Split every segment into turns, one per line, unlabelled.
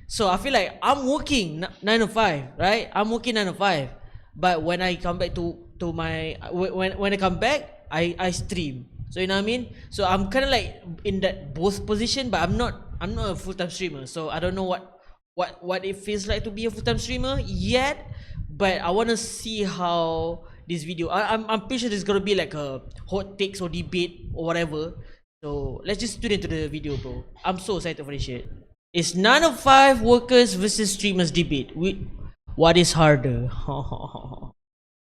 So I feel like I'm working 9 to 5, right? I'm working 9 to 5, but when I come back to my when I come back, I stream. So you know what I mean? So I'm kind of like in that both position, but I'm not a full-time streamer. So I don't know what it feels like to be a full-time streamer yet. But I want to see how this video. I'm pretty sure there's gonna be like a hot takes or debate or whatever. So let's just tune into the video, bro. I'm so excited for this shit. It's 9 to 5 workers versus streamers debate. What is harder?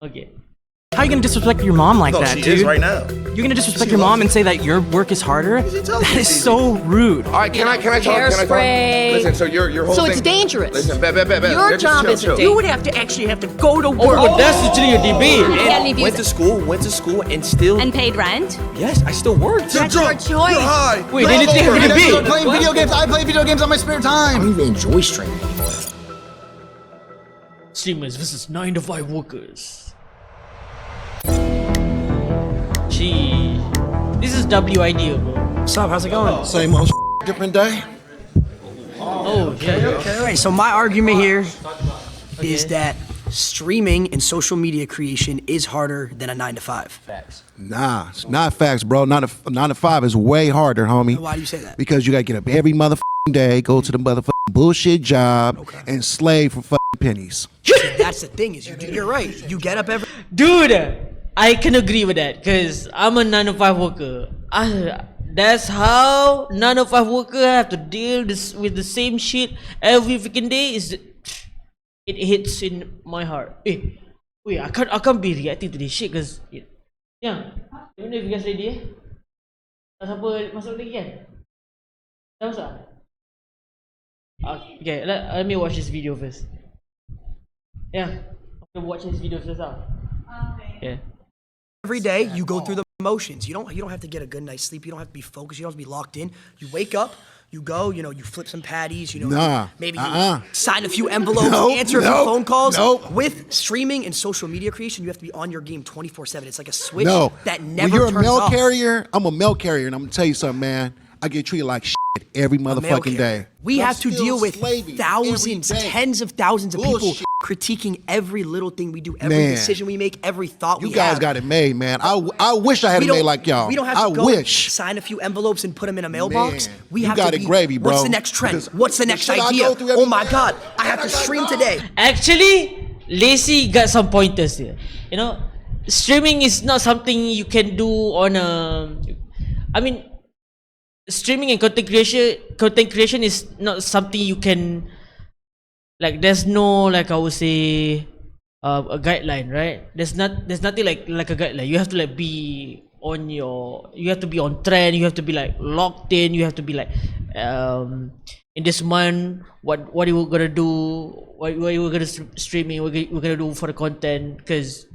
Okay.
How are you gonna disrespect your mom like that,
she
dude?
is right now.
You're gonna disrespect your mom and say that your work is harder? That is so rude.
All right, can I talk?
Hairspray.
Listen, so your whole
So
thing.
it's dangerous.
Listen, bet.
Your job is
chill.
dangerous.
You would have to actually go to
Oh,
work.
but that's literally a debate.
Went to school, and still.
And paid rent?
Yes, I still worked.
That's your choice.
Hi.
Wait, they didn't have a debate.
Playing video games. I play video games on my spare time.
I don't even enjoy streaming anymore.
Streamers versus 9 to 5 workers. Gee, this is WID, bro.
What's up? How's it going?
Same old different day.
Oh, yeah.
All right, so my argument here is that streaming and social media creation is harder than a 9 to 5.
Nah, it's not facts, bro. 9 to 5 is way harder, homie.
Why do you say that?
Because you gotta get up every motherfucking day, go to the motherfucking bullshit job, and slave for fucking pennies.
That's the thing is you're right. You get up every
Dude, I can agree with that because I'm a 9 to 5 worker. That's how 9 to 5 worker have to deal with the same shit every freaking day. It hits in my heart. Wait, I can't be reacting to this shit because yeah. I don't know if you guys ready. Tak siapa masuk lagi kan? Dah masuk? Okay, let me watch this video first. Yeah, I'm gonna watch this video first. Yeah.
Every day you go through the motions. You don't have to get a good night's sleep. You don't have to be focused. You don't have to be locked in. You wake up, you go, you flip some patties, maybe you sign a few envelopes, answer a few phone calls. With streaming and social media creation, you have to be on your game 24/7. It's like a switch that never
when you're a
turns
mail
off.
carrier, I'm a mail carrier, and I'm gonna tell you something, man. I get treated like shit every motherfucking day.
We
I'm
have to
still
deal with
slaving
thousands,
every day.
tens of thousands of people
Bullshit.
critiquing every little thing we do, every
Man.
decision we make, every thought we
You guys
have.
got it made, man. I wish I had it made like y'all.
We don't have to sign a few envelopes and put them in a mailbox.
Man,
We
you
have
got
to
it gravy, bro.
What's the next trend?
Because
What's the
the
next
shit I
idea?
go through every
Oh my
day.
God, I have to stream today.
Actually, Lacey got some pointers here. Streaming is not something you can do on streaming and content creation is not something you can there's no I would say a guideline, right? There's nothing like a guideline. You have to be you have to be on trend, you have to be locked in, you have to be in this month what you were gonna do, what you were gonna streaming, we're gonna do for the content. Because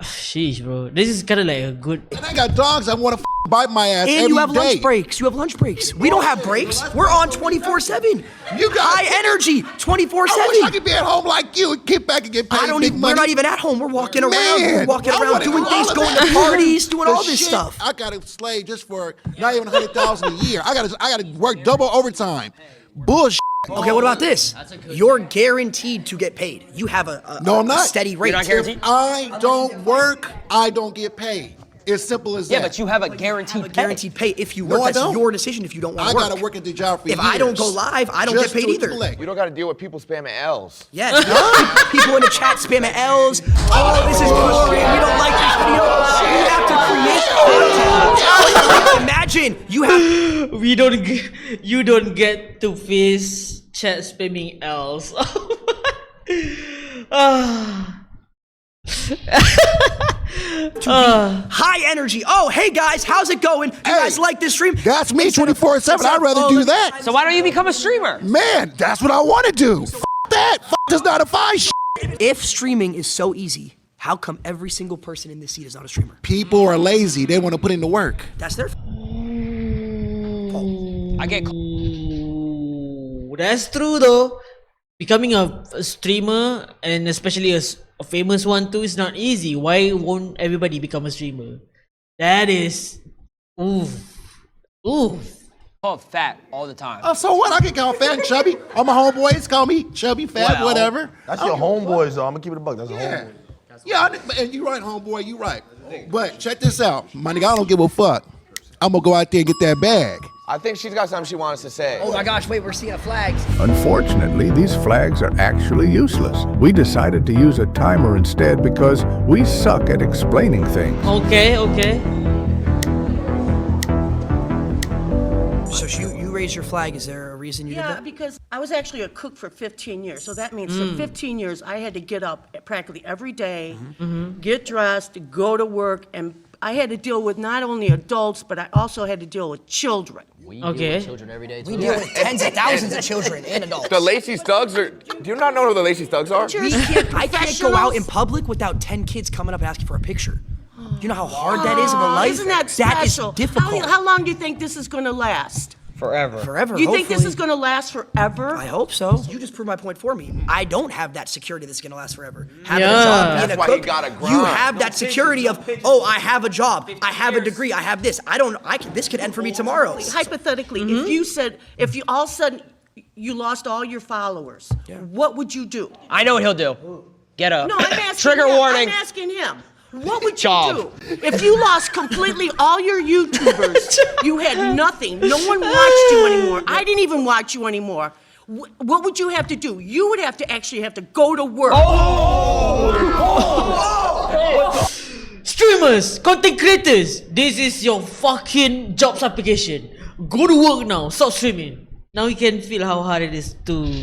sheesh, bro, this is kind of like a good.
And I got dogs that want to bite my ass
And
every
you have
day.
lunch breaks. You have lunch breaks. We don't have breaks. We're on 24/7.
You got
high energy, 24/7.
I wish I could be at home like you and get back and get paid big money.
We're not even at home. We're walking around.
Man,
We're walking
I
around
wanna
doing
do
things,
all of
going
that.
to parties, doing
The
all this
shit,
stuff.
I got to slave just for not even 100,000 a year. I got to work double overtime. Bullshit.
Okay, what about this? You're guaranteed to get paid. You have a
No, I'm not.
steady rate.
If I don't work, I don't get paid. It's simple as that.
Yeah, but you have a guaranteed
pay if you
No,
work.
I
That's
don't.
your decision if you don't want
I
to work.
got to work at the job for
If
years.
I don't go live, I don't
Just
get paid
to
either.
collect.
You don't got to deal with people spamming L's.
Yes. People in the chat spamming L's. Oh, this is boring. We don't like this video. You have to create content. Imagine you have.
You don't get to face chat spamming else.
High energy. Oh, hey guys, how's it going? You guys like this stream?
That's me 24/7. I'd rather do that.
So why don't you become a streamer?
Man, that's what I want to do. F that. F this 9 to 5 shit.
If streaming is so easy, how come every single person in this seat is not a streamer?
People are lazy. They want to put in the work.
That's their
I get
That's true though. Becoming a streamer, and especially a famous one too, is not easy. Why won't everybody become a streamer? That is oof.
Hold called fat all the time.
Oh, so what? I get called fat and chubby. All my homeboys call me chubby, fat,
Well,
whatever.
That's your homeboys, though. I'm gonna keep it a buck. That's a
Yeah.
homeboy.
Yeah, and you right, homeboy, you right. But check this out. My nigga, I don't give a fuck. I'm gonna go out there and get that bag.
I think she's got something she wants to say.
Oh my gosh, wait, we're seeing a flag.
Unfortunately, these flags are actually useless. We decided to use a timer instead because we suck at explaining things.
Okay, okay.
So you raised your flag. Is there a reason you did
Yeah,
that?
because I was actually a cook for 15 years. So that means for 15 years, I had to get up practically every day, get dressed, go to work, and I had to deal with not only adults, but I also had to deal with children.
We
Okay.
deal with children every day, too.
We deal with tens of thousands of children and adults.
The Lacey Thugs are. Do you not know who the Lacey Thugs are?
I can't go out in public without 10 kids coming up and asking for a picture. Do you know how hard that is of a life?
Isn't that
That is
special?
difficult.
How long do you think this is going to last?
Forever.
Forever.
You think this
hopefully.
is going to last forever?
I hope so. You just proved my point for me. I don't have that security that's going to last forever. Having
Yeah.
a job, being
That's
a
why
cook,
you gotta grind.
you have that security of, oh, I have a job, I have a degree, I have this. This could end for me tomorrow.
Hypothetically, if you all of a sudden you lost all your followers, what would you do?
I know what he'll do. Get up.
No, I'm asking
Trigger
him.
warning.
I'm asking him. What would
Job.
you do if you lost completely all your YouTubers? You had nothing. No one watched you anymore. I didn't even watch you anymore. What would you have to do? You would have to actually have to go to work.
Streamers, content creators, this is your fucking jobs application. Go to work now. Stop streaming. Now you can feel how hard it is to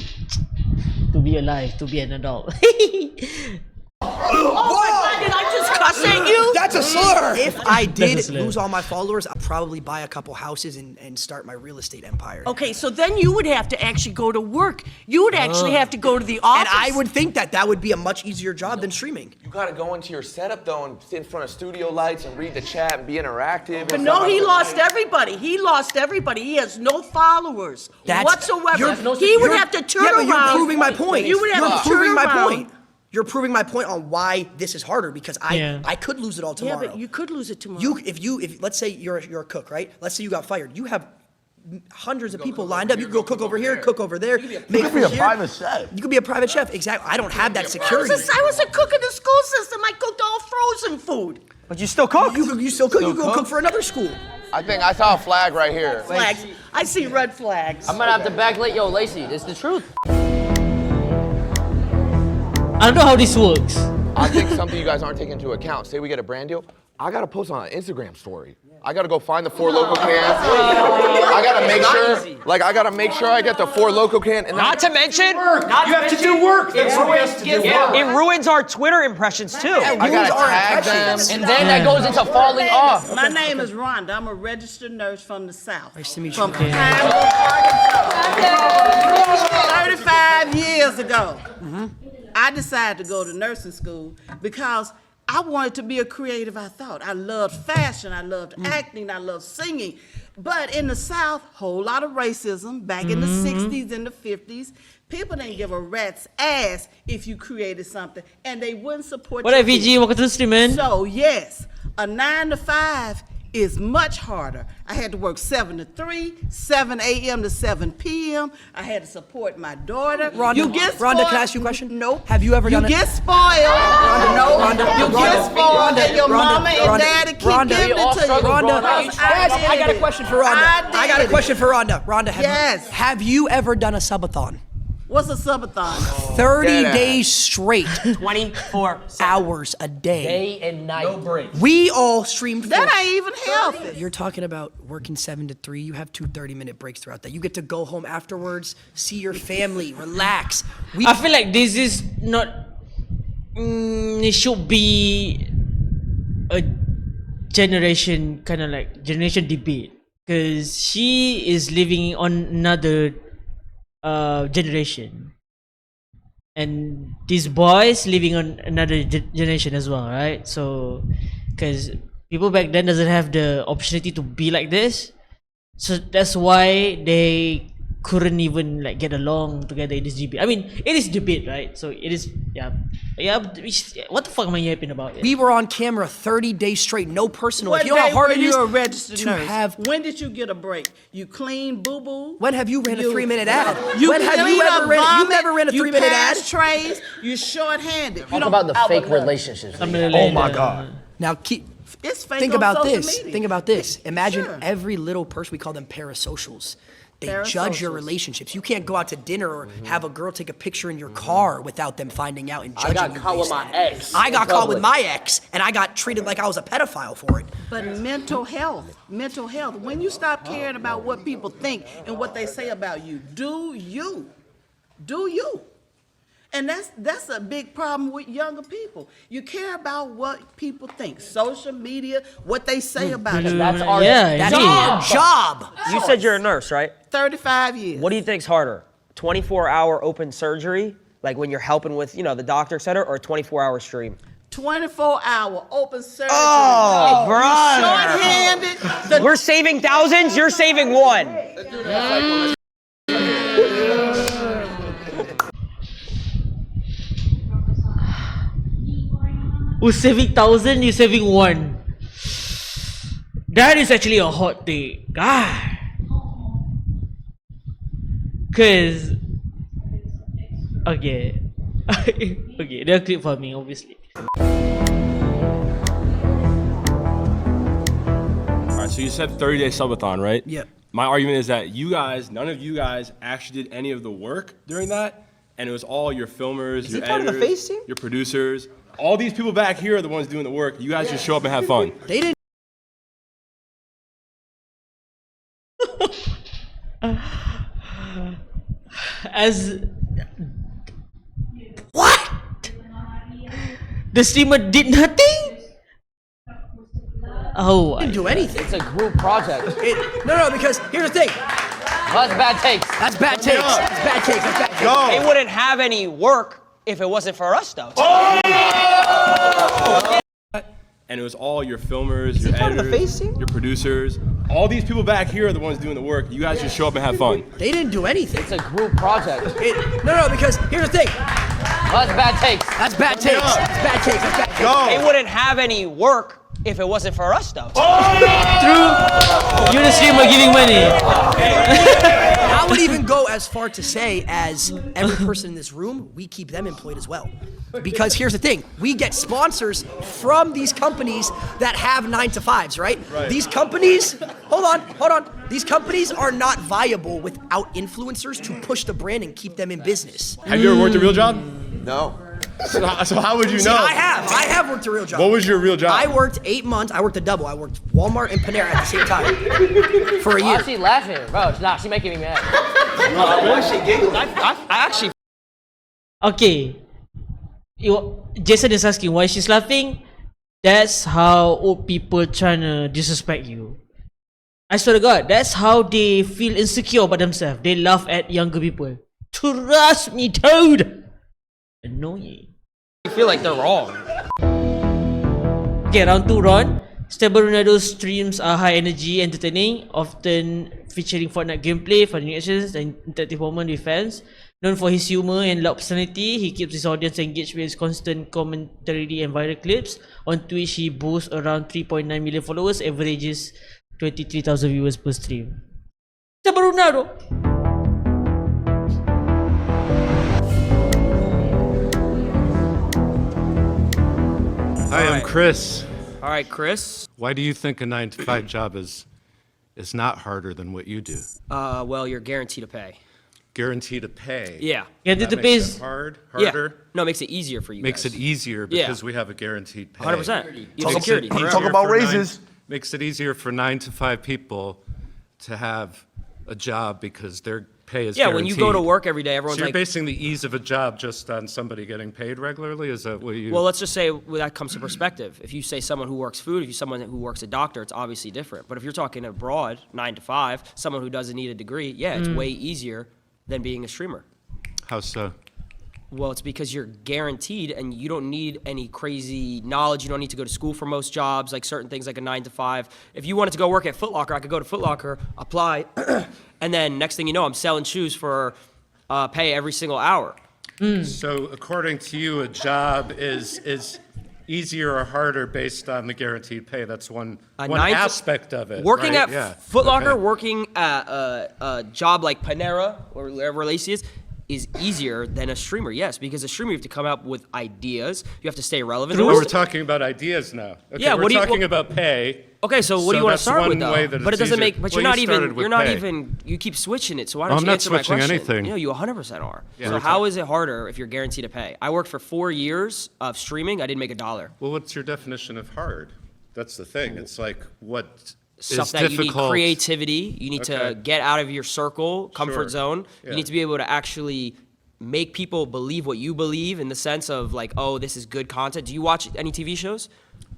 be alive, to be an adult.
Oh my God, did I just cuss at you?
That's a slur. If I
That's a
did
slur.
lose all my followers, I'd probably buy a couple houses and start my real estate empire.
Okay, so then you would have to actually go to work. You would actually have to go to the office.
And I would think that would be a much easier job than streaming.
You gotta go into your setup though and sit in front of studio lights and read the chat and be interactive.
But no, he lost everybody. He lost everybody. He has no followers whatsoever. He would have to turn around.
Yeah, but you're proving my point.
You would have
You're
to turn
proving my
around.
point. You're proving my point on why this is harder because I could lose it all
Yeah,
tomorrow.
but you could lose it tomorrow.
If let's say you're a cook, right? Let's say you got fired. You have hundreds of people lined up. You can go cook over here, cook over there.
You could be a private chef.
You could be a private chef. Exactly. I don't have that security.
I was a cook in the school system. I cooked all frozen food.
But you still cook.
You still cook. You go cook for another school.
I think I saw a flag right here.
Flags. I see red flags.
I'm gonna have to backlight yo, Lacey. It's the truth.
I don't know how this works.
I think something you guys aren't taking into account. Say we get a brand deal, I gotta post on an Instagram story. I gotta go find the 4 Loco cans. I gotta make sure I get the 4 Loco can. And
Not to mention,
You have to do work. That's what we have to do.
it ruins our Twitter impressions too.
I gotta tag them.
And then that goes into falling off.
My name is Rhonda. I'm a registered nurse from the South.
Nice to meet
From
you.
Pinewood, Arkansas. 35 years ago, I decided to go to nursing school because I wanted to be a creative, I thought. I loved fashion, I loved acting, I loved singing. But in the South, whole lot of racism back in the 60s and the 50s. People didn't give a rat's ass if you created something, and they wouldn't support
What
your
up, VG? Welcome to the stream, man.
So yes, a 9 to 5 is much harder. I had to work 7 to 3, 7 a.m. to 7 p.m. I had to support my daughter.
Rhonda,
you get spoiled.
Rhonda, can I ask you a question?
Nope.
Have you ever done
You
it?
get spoiled. No.
Rhonda,
You get spoiled, and your mama and daddy keep giving it to you.
Rhonda,
Because
I got a
did
question for Rhonda.
I
got a
did
question for Rhonda. Rhonda,
Yes.
have you ever done a subathon?
What's a subathon?
30
Dead ass.
days straight,
24
hours a day.
day and night. No break.
We all streamed.
That
for-
ain't even healthy.
You're talking about working 7 to 3. You have 2 30-minute breaks throughout that. You get to go home afterwards, see your family, relax.
I feel like this is not. It should be a generation generation debate because she is living on another generation, and these boys living on another generation as well, right? So, because people back then doesn't have the opportunity to be like this, so that's why they couldn't even like get along together in this debate. I mean, it is debate, right? So it is, yeah. What the fuck am I yapping about?
We were on camera 30 days straight, no personal.
What
If you know how
day
hard
were
it is
you a registered
to
nurse?
have.
When did you get a break? You clean boo boo.
When have you ran a 3-minute ad?
You
When have you
clean
ever
up
ran? You
vomit,
never ran a 3-minute ad.
You pass trays. You short-handed.
Talk about the fake relationships.
Oh my God.
Now
It's fake
think
on
about
social
this.
media.
Think about this. Imagine
Sure.
every little person. We call them parasocials. They judge your
Parasocials.
relationships. You can't go out to dinner or have a girl take a picture in your car without them finding out and judging you.
I got caught with my ex.
I got
in
caught with
public.
my ex, and I got treated like I was a pedophile for it.
But mental health. When you stop caring about what people think and what they say about you, do you. And that's a big problem with younger people. You care about what people think, social media, what they say about you.
That's our
That's
indeed.
our job.
You said you're a nurse, right?
35 years.
What do you think's harder? 24-hour open surgery, like when you're helping with, the doctor, et cetera, or 24-hour stream?
24-hour open surgery.
Oh,
You're
brother.
short-handed.
We're saving thousands, you're saving one.
Who's saving 1,000? You're saving 1. That is actually a hot take. God. Cause okay. Okay, they're clip farming, obviously.
Alright, so you said 30-day subathon, right?
Yeah.
My argument is that none of you guys actually did any of the work during that, and it was all your filmers, your
he part of the
editors,
face team?
your producers. All these people back here are the ones doing the work. You guys just show up and have fun.
They didn't.
As what? The streamer did nothing? Oh,
Didn't do anything.
It's a group project.
No, because here's the thing.
Well, that's bad takes.
That's bad takes. That's bad takes. That's bad takes.
Go.
They wouldn't have any work if it wasn't for us, though.
And it was all your filmers, your
part of the
editors,
face team?
your producers. All these people back here are the ones doing the work. You guys just show up and have fun.
They didn't do anything.
It's a group project.
No, because here's the thing.
Well, that's bad takes.
That's bad takes. That's bad takes. That's bad takes.
Go.
They wouldn't have any work if it wasn't for us, though.
true. You're the streamer giving money.
I would even go as far to say as every person in this room, we keep them employed as well. Because here's the thing, we get sponsors from these companies that have 9-to-5s, right? These companies, hold on. These companies are not viable without influencers to push the brand and keep them in business.
Have you ever worked a real job?
No.
So how would you
See,
know?
I have worked a real job.
What was your real job?
I worked 8 months. I worked a double. I worked Walmart and Panera at the same time for a year.
Why is she laughing? Bro, she's making me mad. Why is she giggling? I actually...
Okay. Jason is asking why she's laughing. That's how old people trying to disrespect you. I swear to God, that's how they feel insecure about themselves. They laugh at younger people. Trust me, dude. Annoying.
I feel like they're wrong.
Okay, round 2, Ron. Stable Ronaldo's streams are high energy, entertaining, often featuring Fortnite gameplay, funny actions, and interactive moments with fans. Known for his humor and loud personality, he keeps his audience engaged with his constant commentary and viral clips. On Twitch, he boasts around 3.9 million followers, averages 23,000 viewers per stream. Stable Ronaldo.
Hi, I'm Chris.
All right, Chris.
Why do you think a 9-to-5 job is not harder than what you do?
Well, you're guaranteed to pay.
Guaranteed to pay.
Yeah.
Guaranteed
That
to pay
makes
is
it harder.
Yeah. No, it makes it easier for you
Makes
guys.
it easier
Yeah.
because we have a guaranteed pay.
100%. You have
Makes
security.
it easier
Talk about
for
raises.
Makes it easier for 9-to-5 people to have a job because their pay is
Yeah,
guaranteed.
when you go to work every day, everyone's
So you're
like...
basing the ease of a job just on somebody getting paid regularly? Is that what you...
Well, let's just say that comes to perspective. If you say someone who works food, if you're someone who works a doctor, it's obviously different. But if you're talking abroad, 9 to 5, someone who doesn't need a degree, yeah, it's way easier than being a streamer.
How so?
Well, it's because you're guaranteed and you don't need any crazy knowledge. You don't need to go to school for most jobs, like certain things like a 9 to 5. If you wanted to go work at Foot Locker, I could go to Foot Locker, apply, and then next thing you know, I'm selling shoes for pay every single hour.
So according to you, a job is easier or harder based on the guaranteed pay. That's one aspect of it.
Working
right?
at Foot Locker, working at a job like Panera or wherever Lacey is easier than a streamer, yes, because a streamer you have to come up with ideas. You have to stay relevant.
No, we're talking about ideas now. Okay,
Yeah,
we're talking about pay.
Okay, so what do you want to
that's
start with
one way
though?
that
But it
it's
doesn't
easier.
make. But
Well,
you're not
pay.
even. You keep switching it. So why don't
I'm
you
not
answer my
switching
question?
anything.
You know, you 100% are.
Yeah.
So how is it harder if you're guaranteed to pay? I worked for 4 years of streaming. I didn't make $1.
Well, what's your definition of hard? That's the thing. It's like what
Stuff
is
that
difficult.
you need creativity. You need to
Okay.
get out of your circle, comfort
Sure.
zone.
Yeah.
You need to be able to actually make people believe what you believe in the sense of like, oh, this is good content. Do you watch any TV shows?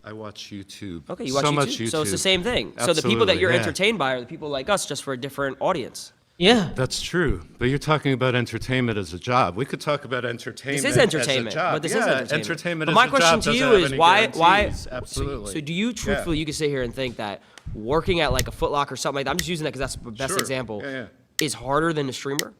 I watch YouTube.
Okay, you watch
so
YouTube.
much YouTube.
So it's the same thing. So the people that
Absolutely,
you're
yeah.
entertained by are the people like us, just for a different audience.
Yeah.
That's true. But you're talking about entertainment as a job. We could talk about entertainment
This is entertainment,
as a job.
but this
yeah,
is entertainment.
entertainment
But
as
my
a
question
job
to you
doesn't have
is
any
why?
guarantees. Absolutely.
So do you truthfully, you can sit here and think that working at like a Foot Locker or something like that, I'm just using that because that's the best
Sure.
example,
Yeah.
is harder than a streamer?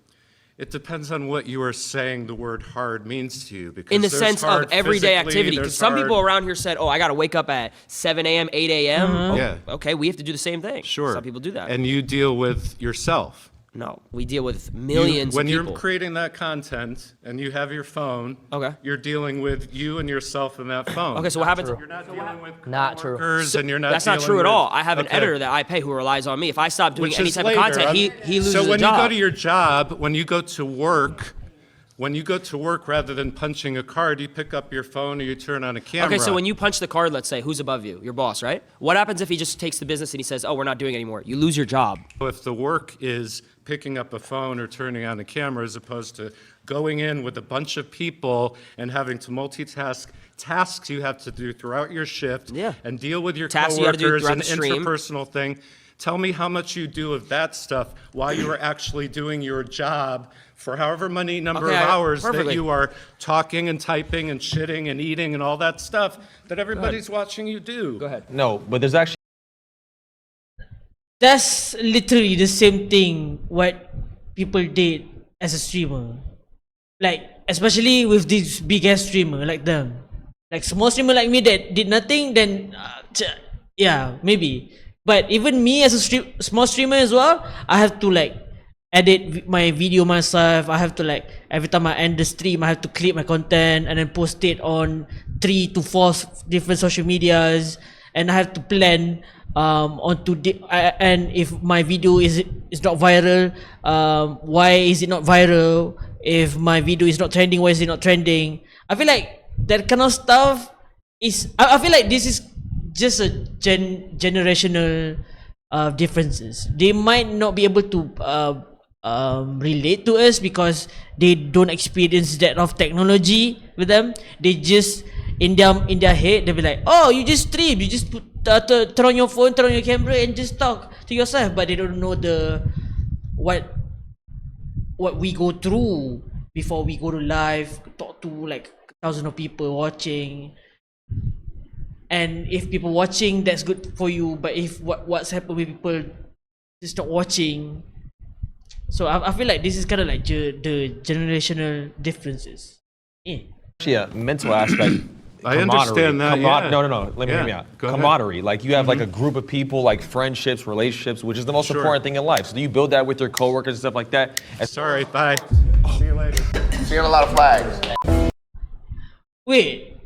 It depends on what you are saying the word hard means to you. Because
In the
there's
sense of
hard
everyday
physically,
activity.
there's
Because some
hard-
people around here said, oh, I got to wake up at 7 a.m., 8 a.m. Oh,
Yeah.
okay, we have to do the same thing.
Sure.
Some people do that.
And you deal with yourself.
No, we deal with millions
When
of people.
you're creating that content and you have your phone, you're dealing with you and yourself in that phone.
Okay, so what happens?
You're not dealing with
Not true.
coworkers and you're not
That's not
dealing
true at
with-
all. I have an
Okay.
editor that I pay who relies on me. If I stop doing
Which
any
is
type
later.
of content, he loses
So when
a job.
you go to your job, when you go to work, rather than punching a card, you pick up your phone or you turn on a camera.
Okay, so when you punch the card, let's say, who's above you? Your boss, right? What happens if he just takes the business and he says, oh, we're not doing it anymore? You lose your job.
If the work is picking up a phone or turning on a camera as opposed to going in with a bunch of people and having to multitask tasks you have to do throughout your shift and deal with your
Tasks you gotta do
coworkers
throughout
and
the stream.
interpersonal thing. Tell me how much you do of that stuff while you are actually doing your job for however many number
Okay,
of hours
perfectly.
that you are talking and typing and shitting and eating and all that stuff that everybody's watching you do. Go
ahead.
No, but there's actually
That's literally the same thing what people did as a streamer. Like, especially with this big ass streamer like them. Like small streamer like me that did nothing, then yeah, maybe. But even me as a small streamer as well, I have to like edit my video myself. I have to like, every time I end the stream, I have to clip my content and then post it on 3 to 4 different social medias, and I have to plan and if my video is not viral, why is it not viral? If my video is not trending, why is it not trending? I feel like that kind of stuff is, I feel like this is just a generational differences. They might not be able to relate to us because they don't experience that of technology with them. They just in their head they'll be like, oh, you just stream, you just turn on your phone, turn on your camera and just talk to yourself. But they don't know what we go through before we go to live, talk to like thousands of people watching. And if people watching, that's good for you. But if what's happened with people just not watching, so I feel like this is kind of like the generational differences. Yeah.
actually a mental aspect.
I understand that, yeah.
No. Let me hear me out.
Go ahead.
Camaraderie. Like you have like a group of people, like friendships, relationships, which is the most
Sure.
important thing in life. So do you build that with your coworkers and stuff like that?
Sorry, bye. See you later.
Seeing a lot of flags.
Wait.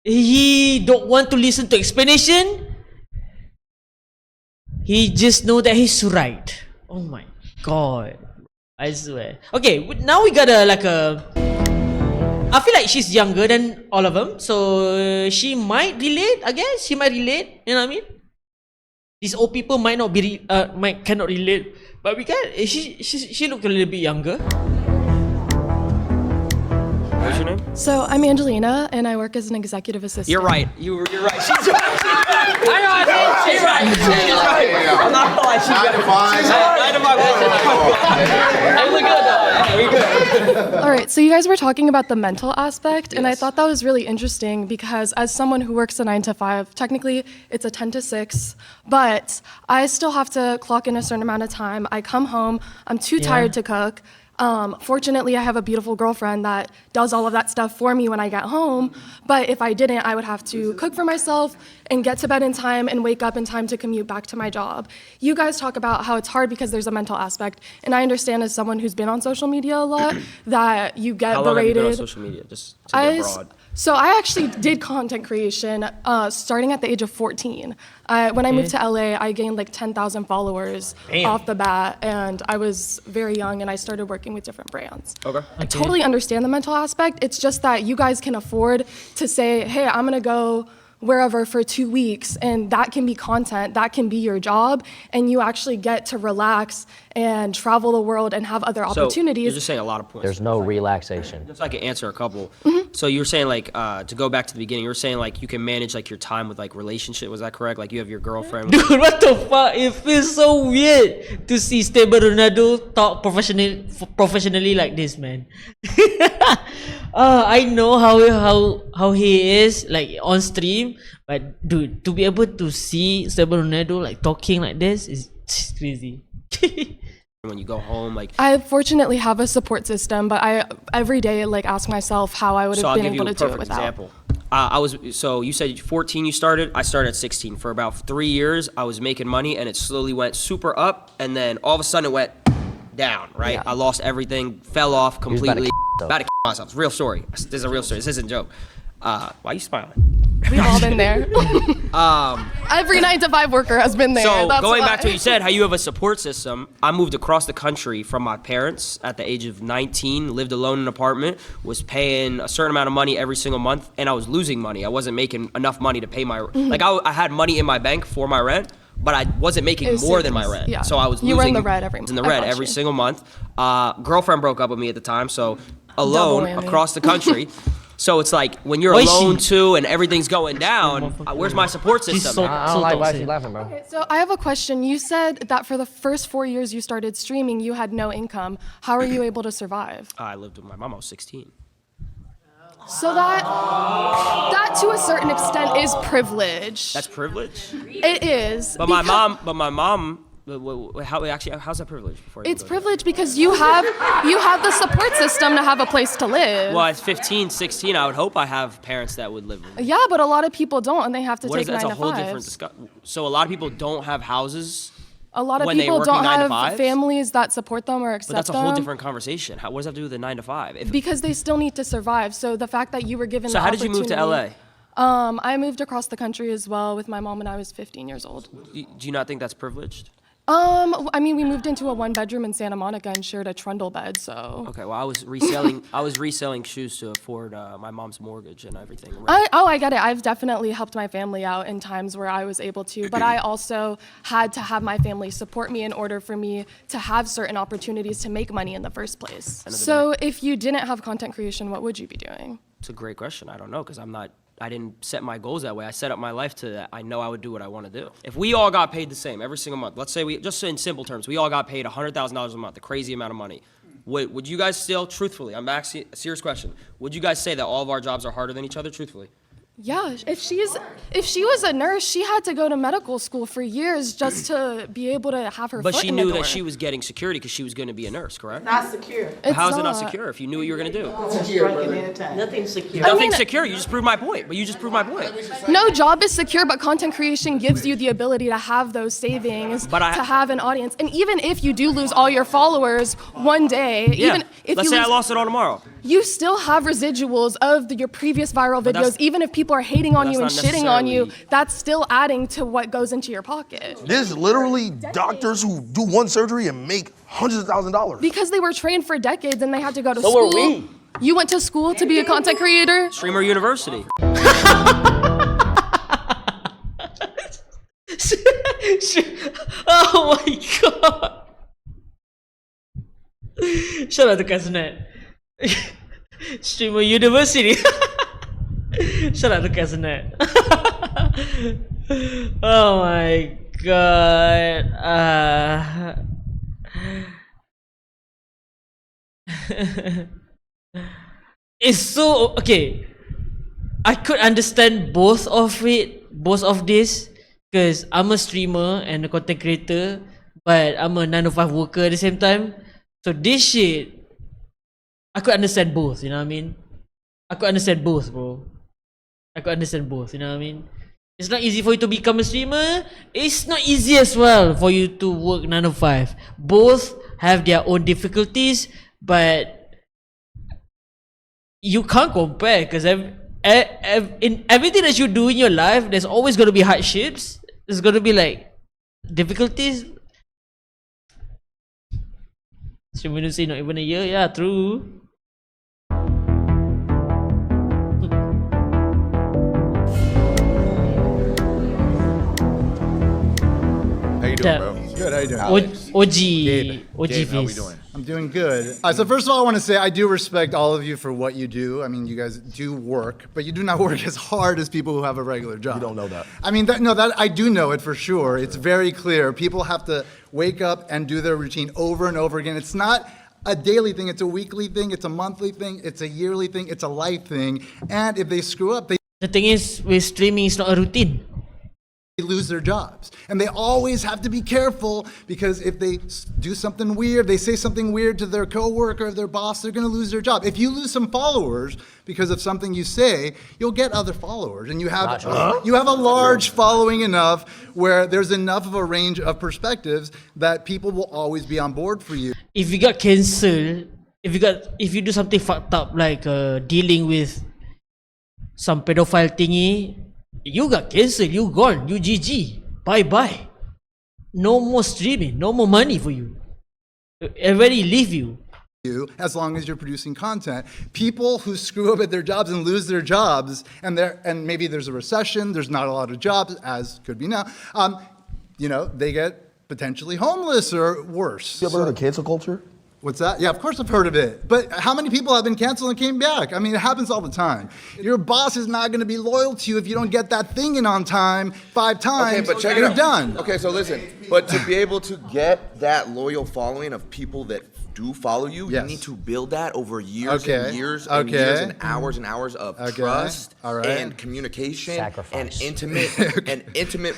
He don't want to listen to explanation. He just know that he's right. Oh my god. I swear. Okay, now we got I feel like she's younger than all of them, so she might relate. I guess she might relate. You know what I mean? These old people might not be cannot relate, but we can. She looked a little bit younger.
What's your name?
So I'm Angelina, and I work as an executive assistant.
You're right. You're right. She's right. I know. I think she's right. She's right. I'm not gonna lie. She's right. She's right. 9 to 5. Hey, look good though.
All right, so you guys were talking about the mental aspect, and I thought that was really interesting because as someone who works a 9 to 5, technically it's a 10 to 6, but I still have to clock in a certain amount of time. I come home, I'm too tired to cook. Fortunately, I have a beautiful girlfriend that does all of that stuff for me when I get home, but if I didn't, I would have to cook for myself and get to bed in time and wake up in time to commute back to my job. You guys talk about how it's hard because there's a mental aspect, and I understand as someone who's been on social media a lot that you get
How long have you
berated.
been on social media? Just to get broad.
So I actually did content creation starting at the age of 14. When I moved to LA, I gained like 10,000 followers off the bat, and I was very young, and I started working with different brands.
Okay.
I totally understand the mental aspect. It's just that you guys can afford to say, hey, I'm gonna go wherever for 2 weeks, and that can be content, that can be your job, and you actually get to relax and travel the world and have other
So
opportunities.
you're just saying a lot of points.
There's no relaxation.
Just so I can answer a couple. So you were saying like to go back to the beginning, you were saying like you can manage like your time with like relationship. Was that correct? Like you have your girlfriend.
Dude, what the fuck? It feels so weird to see stable Ronaldo talk professionally like this, man. I know how he is like on stream, but dude, to be able to see stable Ronaldo like talking like this is just crazy.
When you go home, like
I fortunately have a support system, but I every day like ask myself how I would have been able to do it without.
Example. So you said 14 you started. I started at 16. For about 3 years, I was making money, and it slowly went super up, and then all of a sudden it went down. Right?
Yeah.
I lost everything, fell off completely.
About
to myself. It's a real story. This is a real story. This isn't a joke. Why are you smiling?
We've all been there. Every 9 to 5 worker has been there.
So
That's
going
why.
back to what you said, how you have a support system. I moved across the country from my parents at the age of 19, lived alone in an apartment, was paying a certain amount of money every single month, and I was losing money. I wasn't making enough money to pay my, like I had money in my bank for my rent, but I wasn't making more than my rent.
Yeah.
So I was losing.
You were in the red every month.
In the red every single month. Girlfriend broke up with me at the time, so alone
whammy.
across the country. So it's like when you're alone too and everything's going down, where's my support system?
I don't like why she's laughing, bro.
Okay, so I have a question. You said that for the first 4 years you started streaming, you had no income. How are you able to survive?
I lived with my mom. I was 16.
So that to a certain extent is privilege.
That's privilege.
It is.
But my mom. How's that privilege?
It's privilege because you have the support system to have a place to live.
Well, at 15, 16, I would hope I have parents that would live with me.
Yeah, but a lot of people don't, and they have to take 9
That's
to
a whole
5s.
different discussion. So a lot of people don't have houses.
A lot of
when they
people
working
don't
9 to
have
5s?
families that support them or accept
But that's a
them.
whole different conversation. What does that have to do with the 9 to 5?
Because they still need to survive. So the fact that you were given
So
the
how did you move to LA?
I moved across the country as well with my mom when I was 15 years old.
Do you not think that's privileged?
I mean, we moved into a 1-bedroom in Santa Monica and shared a trundle bed, so.
Okay, well, I was reselling shoes to afford my mom's mortgage and everything.
I get it. I've definitely helped my family out in times where I was able to, but I also had to have my family support me in order for me to have certain opportunities to make money in the first place. So if you didn't have content creation, what would you be doing?
It's a great question. I don't know, because I didn't set my goals that way. I set up my life to that. I know I would do what I want to do. If we all got paid the same every single month, let's say just in simple terms, we all got paid $100,000 a month, a crazy amount of money. Would you guys still, truthfully, I'm asking a serious question, would you guys say that all of our jobs are harder than each other, truthfully?
Yeah, if she was a nurse, she had to go to medical school for years just to be able to have her
But
foot
she
in the
knew
door.
that she was getting security because she was going to be a nurse, correct?
Not secure.
How is it not secure if you knew what you were going to do?
Nothing secure.
Nothing's secure. You just proved my point. But you just proved my point.
No job is secure, but content creation gives you the ability to have those savings, to have an audience. And even if you do lose all your followers one day, even if
let's
you
say
lose,
I lost it all tomorrow.
you still have residuals of your previous viral
But
videos. Even if people are hating on you and
not
shitting on you,
necessarily-
that's still adding to what goes into your pocket.
There's literally doctors who do one surgery and make hundreds of thousands of dollars.
Because they were trained for decades and they had to go to
So
school.
were we.
You went to school to be a content creator?
Streamer University.
Oh my god. Shout out to Casanet. Streamer University. Shout out to Casanet. Oh my god. It's so okay. I could understand both of this, because I'm a streamer and a content creator, but I'm a 9 to 5 worker at the same time. So this shit, I could understand both, you know what I mean? I could understand both, bro. I could understand both, you know what I mean? It's not easy for you to become a streamer. It's not easy as well for you to work 9 to 5. Both have their own difficulties, but you can't compare, because in everything that you do in your life, there's always going to be hardships. There's going to be like difficulties. Streaming industry not even a year, yeah, true.
How you doing, bro?
Good, how you doing?
OG
Gabe, how we
face.
doing?
I'm doing good. So first of all, I want to say I do respect all of you for what you do. I mean, you guys do work, but you do not work as hard as people who have a regular job.
You don't know that.
I mean, that I do know it for sure. It's very clear. People have to wake up and do their routine over and over again. It's not a daily thing. It's a weekly thing. It's a monthly thing. It's a yearly thing. It's a life thing. And if they screw up,
The thing is, with streaming, it's not a routine.
They lose their jobs. And they always have to be careful, because if they do something weird, they say something weird to their coworker or their boss, they're going to lose their job. If you lose some followers because of something you say, you'll get other followers. And you have a large following enough where there's enough of a range of perspectives that people will always be on board for you.
If you got cancelled, if you do something fucked up, like dealing with some pedophile thingy, you got cancelled, you gone, you GG, bye. No more streaming, no more money for you. Everybody leave you.
As long as you're producing content. People who screw up at their jobs and lose their jobs, and maybe there's a recession, there's not a lot of jobs, as could be now, they get potentially homeless or worse.
You ever heard of cancel culture?
What's that? Yeah, of course I've heard of it. But how many people have been canceled and came back? I mean, it happens all the time. Your boss is not going to be loyal to you if you don't get that thing in on time 5 times.
Okay, but check it
you're
out.
done.
Okay, so listen, but to be able to get that loyal following of people that do follow you, you need to build that over years and years and years and hours of trust and communication and intimate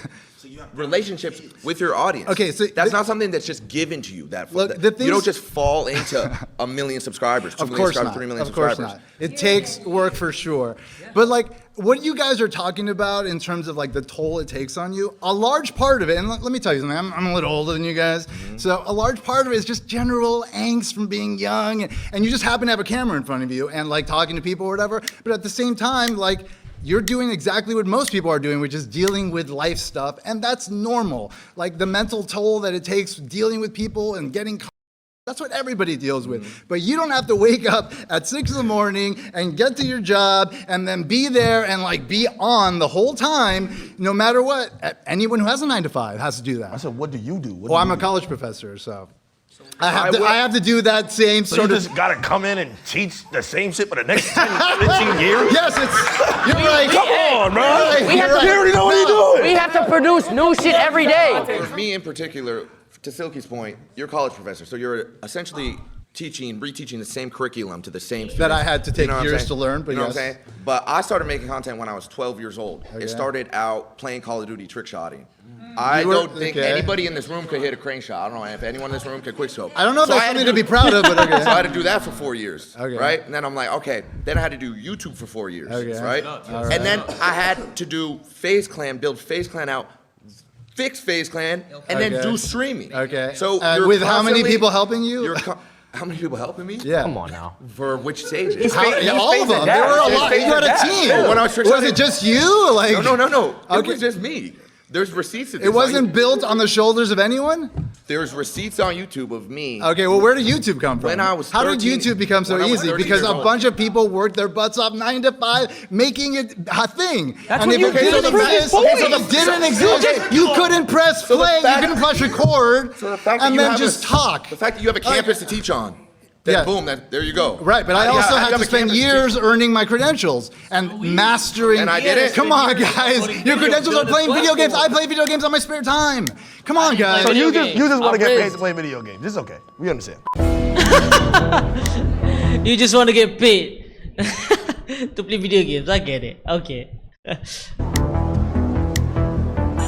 relationships with your audience.
Okay, so
that's not something that's just given to you. You don't just fall into 1 million subscribers, 2 million subscribers, 3 million subscribers.
Of course not. It takes work for sure. But what you guys are talking about in terms of the toll it takes on you, a large part of it, and let me tell you something, I'm a little older than you guys, so a large part of it is just general angst from being young, and you just happen to have a camera in front of you and talking to people or whatever, but at the same time, you're doing exactly what most people are doing, which is dealing with life stuff, and that's normal. The mental toll that it takes dealing with people and getting that's what everybody deals with. But you don't have to wake up at 6 in the morning and get to your job and then be there and be on the whole time, no matter what. Anyone who has a 9 to 5 has to do that.
I said, what do you do?
I'm a college professor, so I have to do that same
so
sort
you
of.
just gotta come in and teach the same shit for the next 10, 15 years?
Yes, you're right.
Come on, bro.
We already know what you're doing. We have to produce new shit every day.
For me in particular, to Silky's point, you're a college professor, so you're essentially reteaching the same curriculum to the same students.
That I had to take
what I'm
years
saying?
to learn, but
you know
yes.
what I'm saying? But I started making content when I was 12 years old.
Okay.
It started out playing Call of Duty trick shotting. I don't think anybody in this room could hit a crane shot. I don't know if anyone in this room could quick scope.
I don't know if that's something to be proud of, but okay.
So I had to do that for 4 years, right? And then I'm like, okay. Then I had to do YouTube for 4 years, right? And then I had to do FaZe Clan, build FaZe Clan out, fix FaZe Clan, and then do streaming.
Okay.
So
with how many people helping you?
How many people helping me?
Yeah.
Come on now.
For which stages?
All of them. There were a lot. You had a team.
When I was
it just you?
No. It was just me. There's receipts of this.
It wasn't built on the shoulders of anyone?
There's receipts on YouTube of me.
Okay, well, where did YouTube come from?
When I was 13,
how did YouTube become so easy? Because a bunch of people worked their butts off 9 to 5, making it a thing.
That's
and
what
if
you
it didn't exist, you couldn't press play, you couldn't press record, and then just talk.
The fact that you have a campus to teach on. Then boom, there you go.
Right, but I also had to spend years earning my credentials and mastering.
And I did it.
Come on, guys. Your credentials are playing video games. I play video games on my spare time. Come on, guys.
So you just want to get paid to play video games. It's okay. We understand.
You just want to get paid to play video games. I get it. Okay.
I'm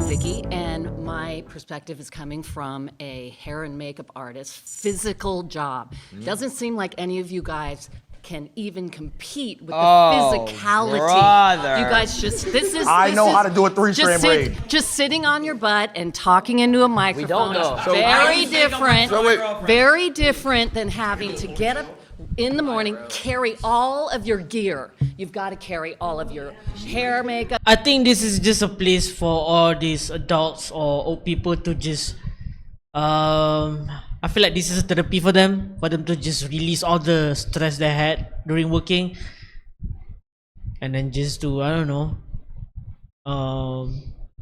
Vicky, and my perspective is coming from a hair and makeup artist, physical job. Doesn't seem like any of you guys can even compete with the physicality.
brother.
You guys just,
I know how to do a 3-strand braid.
Just sitting on your butt and talking into a microphone.
know.
Is
So
very different.
So wait.
Very different than having to get up in the morning, carry all of your gear. You've got to carry all of your hair, makeup.
I think this is just a place for all these adults or old people to just I feel like this is a therapy for them to just release all the stress they had during working, and then just to, I don't know,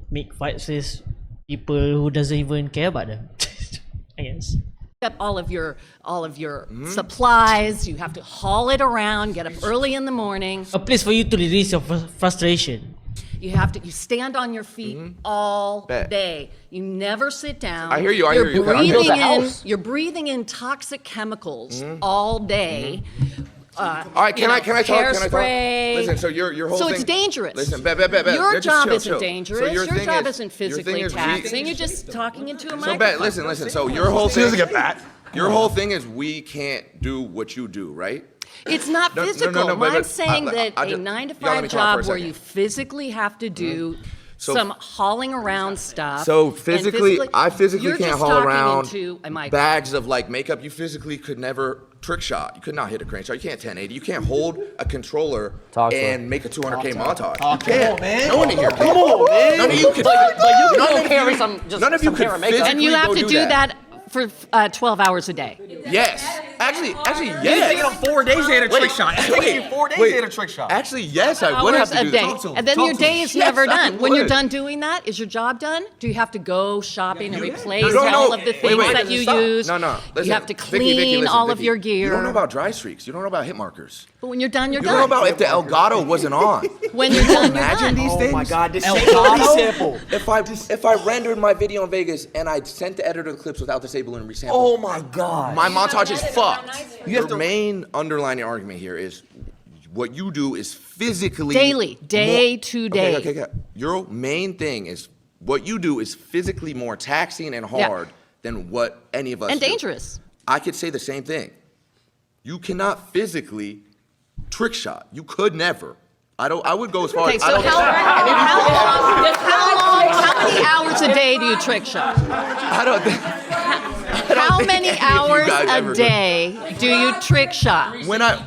make fights with people who doesn't even care about them. I guess.
Up all of your supplies. You have to haul it around. Get up early in the morning.
A place for you to release your frustration.
You stand on your feet all day. You never sit down.
I hear you, I hear you.
You're breathing in toxic chemicals all day.
All right, can I talk?
Hairspray.
Listen, so your whole
So
thing.
it's dangerous.
Listen,
Your
just
job
chill,
isn't
chill.
dangerous.
So
your
thing
job
is-
isn't
your thing
physically
is
taxing. You're just talking into a
So
microphone.
listen. So your whole
She
thing.
doesn't get that.
Your whole thing is we can't do what you do, right?
It's not
No, no,
physical.
but-
I'm saying that
I
a
just-
9 to
y'all let me
5
talk for a
job where
second.
you physically have to do
So-
some hauling around stuff.
So
and
I physically
you're
can't
just
haul
talking
around
into a microphone.
bags of like makeup. You physically could never trick shot. You could not hit a crane shot. You can't 1080. You can't hold a controller and make a 200K montage. You can't.
man.
No one in here can.
Come on, man.
None of you can.
But you
none
can
of
carry
you-
some just
None of you
some
could
hair and makeup.
physically
And you have
go
to do that for 12 hours a day.
Yes. Actually,
You're
yes.
taking them 4 days to hit a trick shot. It's taking you 4 days to hit a trick shot.
Actually, yes, I would have
Hours
to
a
do
day.
that.
And then your day is never
Yes, I
done. When you're
would.
done doing that, is your job done? Do you have to go shopping and replace
No,
all of the things
wait.
that you use?
No. Listen,
You have to
Vicky,
clean
listen,
all of
Vicky.
your gear.
You don't know about dry streaks. You don't know about hit markers.
But when you're done, you're
You
done.
don't know about if the Elgato wasn't on.
When you're done, you're
Imagine
done.
these things.
Oh my God, this
Elgato?
sample.
If I rendered my video in Vegas and I sent the editor the clips without disabling and resample,
Oh my God.
my montage is fucked. Your main underlining argument here is what you do is physically
Daily, day
more-
to day.
Okay. Your main thing is what you do is physically more taxing and hard than what any of us
And
do.
dangerous.
I could say the same thing. You cannot physically trick shot. You could never. I would go as far
Okay,
as
so how many hours a day do you trick shot?
I don't think.
How many hours
guys
a
ever do.
day do you trick shot?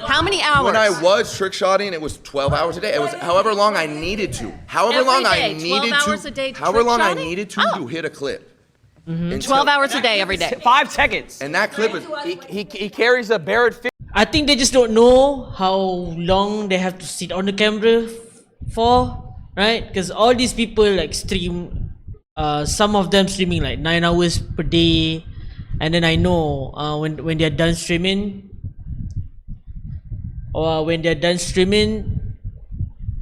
How many hours?
When I was trick shotting, it was 12 hours a day. It was however long I needed to. However
Every
long I
day, 12
needed
hours
to.
a day
However
trick
long I
shotting?
needed to hit a clip. Until-
12 hours a day, every day.
5 seconds.
And that clip is.
He carries a Barrett 50.
I think they just don't know how long they have to sit on the camera for, right? Because all these people like stream, some of them streaming like 9 hours per day, and then I know when they're done streaming,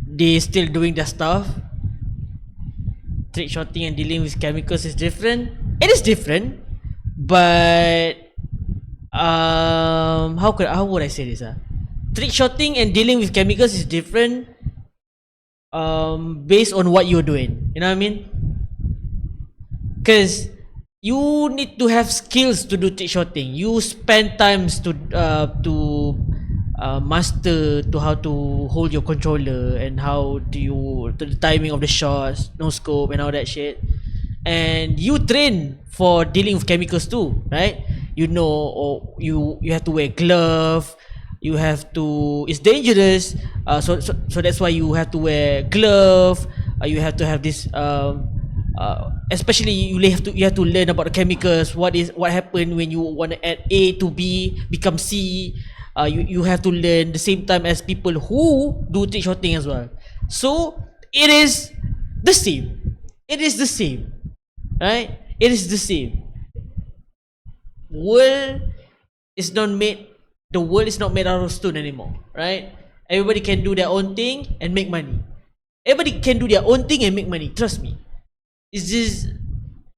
they still doing their stuff. Trick shotting and dealing with chemicals is different. It is different, but how would I say this? Trick shotting and dealing with chemicals is different. Based on what you're doing, you know what I mean? Because you need to have skills to do trick shotting. You spend times to master to how to hold your controller and how do you the timing of the shots, no scope and all that shit. And you train for dealing with chemicals too, right? You know, or you have to wear glove. You have to. It's dangerous. So that's why you have to wear glove. You have to have this. Especially you have to learn about the chemicals. What happened when you want to add A to B become C. You have to learn the same time as people who do trick shotting as well. So it is the same. It is the same, right? It is the same. The world is not made out of stone anymore, right? Everybody can do their own thing and make money. Everybody can do their own thing and make money. Trust me. It's just,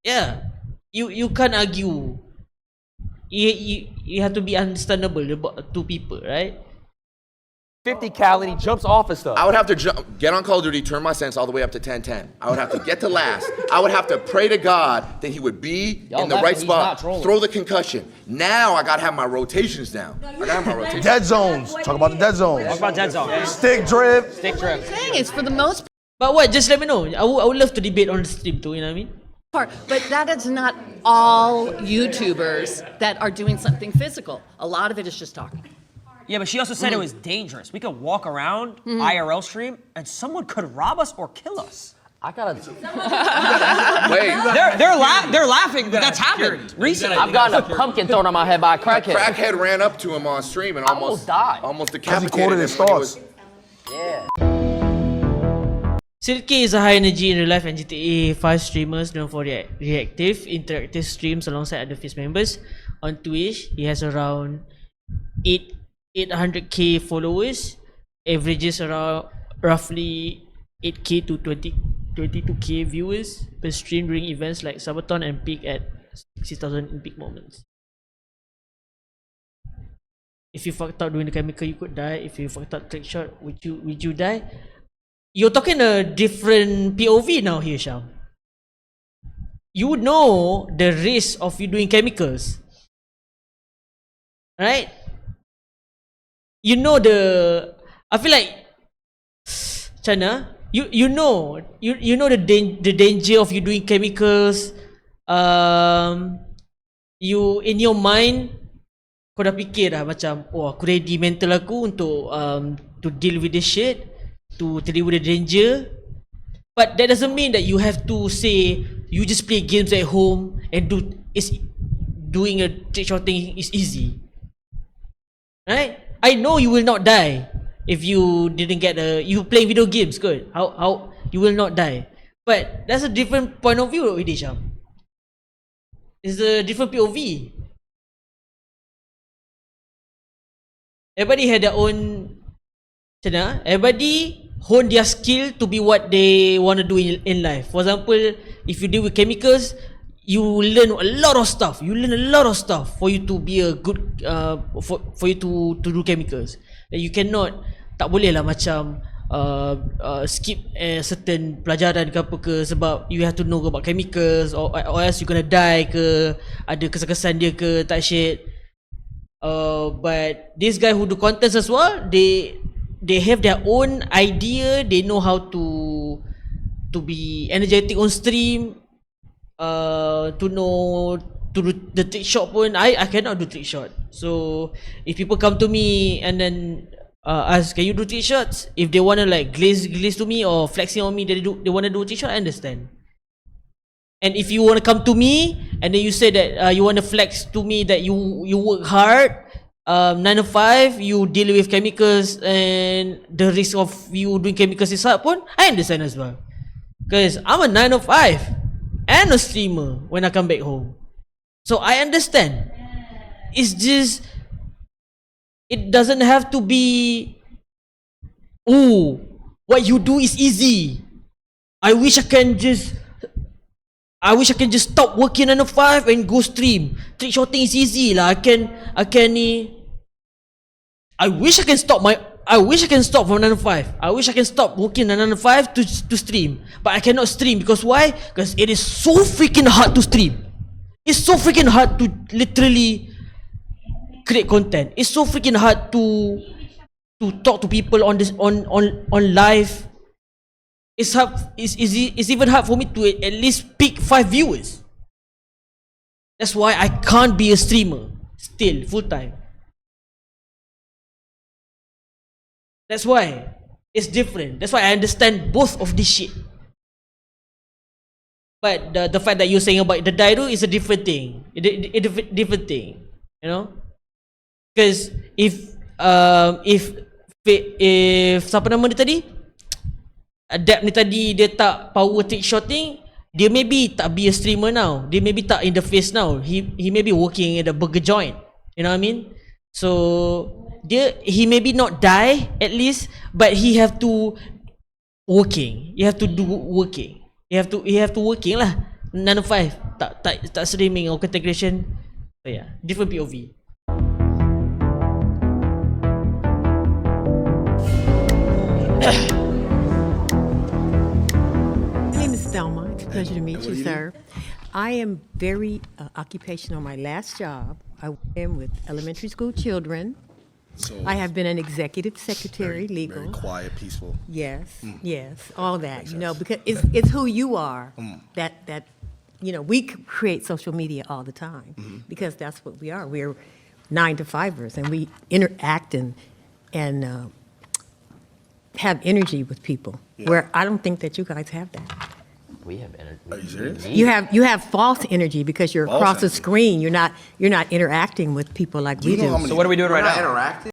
yeah. You can't argue you have to be understandable to people, right?
50 cal and he jumps off of stuff.
I would have to get on Call of Duty, turn my sense all the way up to 10-10. I would have to get to last. I would have to pray to God that he would be in the right spot, throw the concussion. Now I gotta have my rotations down. I gotta have my rotations.
Dead zones. Talk about the dead zones.
Talk about dead zone.
Stick drip.
Stick drip.
Thing is, for the most
But what? Just let me know. I would love to debate on the stream too. You know what I mean?
part, but that is not all YouTubers that are doing something physical. A lot of it is just talking.
Yeah, but she also said it was dangerous. We could walk around IRL stream and someone could rob us or kill us.
I gotta.
Wait.
They're laughing, but that's happened recently.
I've gotten a pumpkin thrown on my head by a crackhead.
Crackhead ran up to him on stream and almost
died.
Almost
Because he
decapitated
quoted
him
his
when he
thoughts.
Silky is a high energy in real life and GTA 5 streamers known for reactive, interactive streams alongside other Fizz members. On Twitch, he has around 800k followers, averages around roughly 8k to 22k viewers per stream during events like Sabaton and peak at 60,000 in peak moments. If you fucked up doing the chemical, you could die. If you fucked up trick shot, would you die? You're talking a different POV now here, Sham. You know the risk of you doing chemicals, right? You know I feel like Chana, you know the danger of you doing chemicals. You in your mind kau dah fikir dah macam, oh aku ready mental aku untuk to deal with this shit, to deal with the danger. But that doesn't mean that you have to say you just play games at home and doing a trick shot thing is easy, right? I know you will not die if you didn't get you playing video games. Good, how you will not die, but that's a different point of view with Sham. It's a different POV. Everybody had their own. Everybody hone their skill to be what they want to do in life. For example, if you deal with chemicals, you learn a lot of stuff. You learn a lot of stuff for you to be a good for you to do chemicals. That you cannot, tak boleh lah macam skip certain pelajaran ke apa ke sebab you have to know about chemicals or else you gonna die ke, ada kesan-kesan dia ke, tak shit. But this guy who do contents as well, they have their own idea. They know how to be energetic on stream, to know to do the trick shot pun. I cannot do trick shot. So if people come to me and then ask, can you do trick shots? If they wanna like glaze to me or flexing on me, they wanna do trick shot, I understand. And if you wanna come to me and then you say that you wanna flex to me that you work hard, 9 to 5, you deal with chemicals and the risk of you doing chemicals is hard pun, I understand as well. Because I'm a 9 to 5 and a streamer when I come back home. So I understand. It's just, it doesn't have to be, oh, what you do is easy. I wish I can just stop working 9 to 5 and go stream. Trick shotting is easy lah. I wish I can stop from 9 to 5. I wish I can stop working 9 to 5 to stream. But I cannot stream because why? Because it is so freaking hard to stream. It's so freaking hard to literally create content. It's so freaking hard to talk to people on live. It's even hard for me to at least pick 5 viewers. That's why I can't be a streamer still full time. That's why it's different. That's why I understand both of this shit. But the fact that you're saying about the Dairu is a different thing. Different thing, you know? Because if siapa nama dia tadi? Adapt ni tadi dia tak power trick shotting, dia maybe tak be a streamer now. Dia maybe tak in the face now. He may be working at a burger joint. You know what I mean? So he maybe not die at least, but he have to working. You have to do working. You have to working lah. 9 to 5. Tak streaming or content creation. So yeah, different POV.
My name is Thelma. It's a pleasure to meet you, sir. I am very occupational. My last job, I worked with elementary school children.
So
I have been an executive secretary, legal.
very quiet, peaceful.
Yes, yes, all that. You know, because it's who you are. That you know, we create social media all the time because that's what we are. We're 9-to-5ers, and we interact and have energy with people. Where I don't think that you guys have that.
We have energy.
Are you serious?
You have false energy because you're
False
across the
energy.
screen. You're not interacting with people like we
you know
do.
how many-
So what are we doing right
Not
now?
interacting.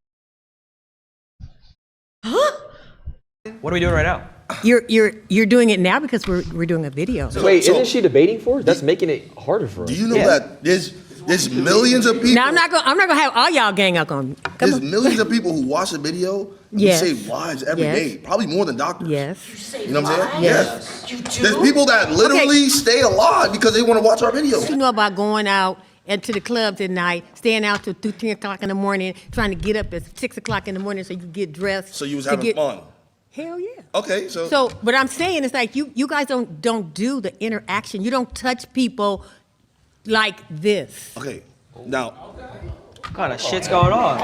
What are we doing right now?
You're doing it now because we're doing a video.
Wait, isn't she debating for us? That's making it harder for us.
Do you know that there's millions of people?
Now I'm not gonna have all y'all gang up on me.
There's millions of people who watch the video.
Yes.
Who save lives every
Yes.
day, probably more than doctors.
Yes.
You know what I'm saying?
Yes.
Yes. There's people that literally stay alive because they want to watch our videos.
You know about going out and to the clubs at night, staying out till 2, 3 o'clock in the morning, trying to get up at 6 o'clock in the morning so you can get dressed.
So you was
to
having
get-
fun.
Hell yeah.
Okay, so
So, but I'm saying it's like you guys don't do the interaction. You don't touch people like this.
okay. Now,
What kind of shit's going on?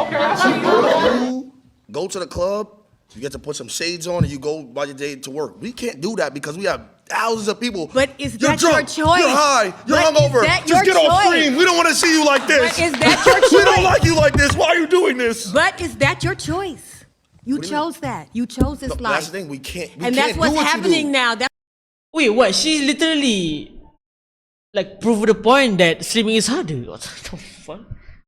you go to the club, you get to put some shades on, and you go by your day to work. We can't do that because we have thousands of people.
But is
You're
that
drunk,
your choice?
You're high. You're
But is
hungover.
that
Just
your
get off
choice?
screen. We don't want to see you like this.
But is that your
We don't
choice?
like you like this. Why are you doing this?
But is that your choice? You chose that. You chose this
No,
life.
that's the thing. We can't. We
And
can't
that's what's
do what
happening
you do.
now. That's
Wait, what? She literally like proved the point that streaming is harder. What the fuck?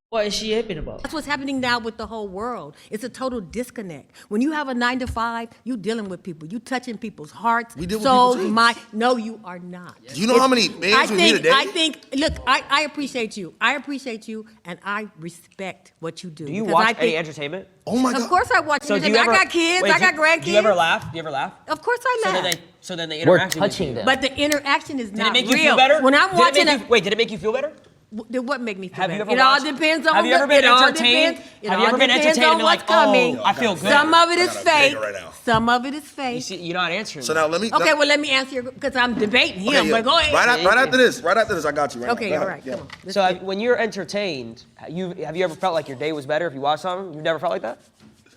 What is she happy about?
That's what's happening now with the whole world. It's a total disconnect. When you have a 9-to-5, you dealing with people. You touching people's hearts,
We deal with
souls,
people's
mind. No, you are not.
Do you know how many bands we meet a day?
I think. Look, I appreciate you. I appreciate you, and I respect what you do.
Do you
because
watch
I
any
think-
entertainment?
Oh my
Of
God.
course I watch
So do
entertainment.
you ever,
I got kids.
wait,
I got grandkids.
Do you ever laugh? Do you ever laugh?
Of course I laugh.
So then they
We're
interact with
touching
you.
them.
But the interaction is
Did
not
it make
real.
you feel better?
When I'm
Did it
watching
make you- wait, did it make you feel better?
What make me feel
Have you
better?
ever
It all
watched-
depends on
have you ever been
it all
entertained?
depends- it
Have you
all
ever been
depends
entertained
on
and been
what's
like,
coming.
oh, I feel good?
Some of it is
I got a
fake.
banger right now.
Some of it is
You
fake.
see, you're not answering.
So
me.
now let me.
Okay, well let me answer your because I'm debating him.
Okay, yeah.
But go ahead.
Right after this. Right after this, I got you. Right
Okay,
now. Go
all
ahead.
right, come on.
So when you're entertained, have you ever felt like your day was better if you watched something? You've never felt like that?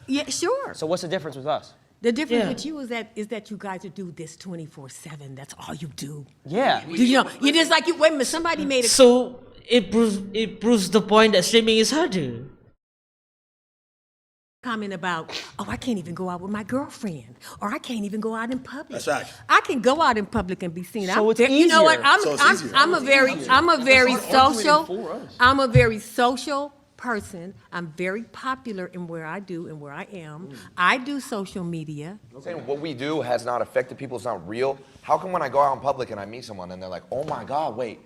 Yeah, sure.
So what's the difference with us?
The difference
Yeah.
with you is that you guys do this 24/7. That's all you do.
Yeah.
Do you know? You just like you. Wait a minute. Somebody made a
So it proves the point that streaming is harder.
comment about, oh, I can't even go out with my girlfriend, or I can't even go out in public.
That's right.
I can go out in public and be seen.
So it's
You know what?
easier.
So it's easier.
I'm a very social. I'm a very social person. I'm very popular in where I do and where I am. I do social media.
I'm saying what we do has not affected people. It's not real. How come when I go out in public and I meet someone and they're like, "Oh my God, wait,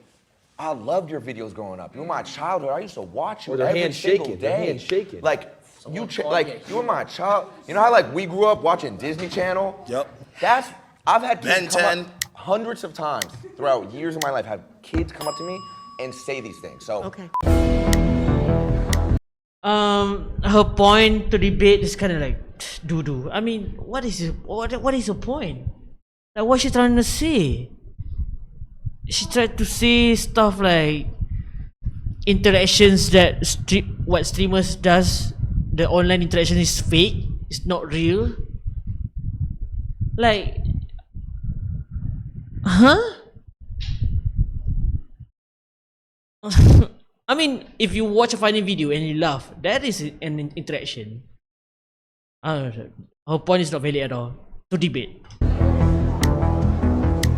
I loved your videos growing up. You were my childhood. I used to watch you
Or their
every
hands
single
shaking,
day.
their hands shaking.
Like you were my child. You know how like we grew up watching Disney Channel.
Yep.
I've had
Ben
kids come
10.
up hundreds of times throughout years of my life. Have kids come up to me and say these things. So
Okay.
Her point to debate is kind of like doo-doo. I mean, what is the point? Like, what's she trying to say? She tried to say stuff like interactions that what streamers does, the online interaction is fake. It's not real. Like, huh? I mean, if you watch a funny video and you laugh, that is an interaction. Her point is not valid at all to debate.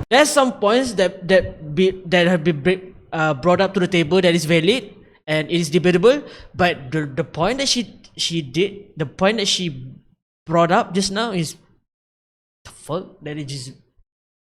There's some points that have been brought up to the table that is valid and it is debatable, but the point that the point that she brought up just now is the fuck, that is just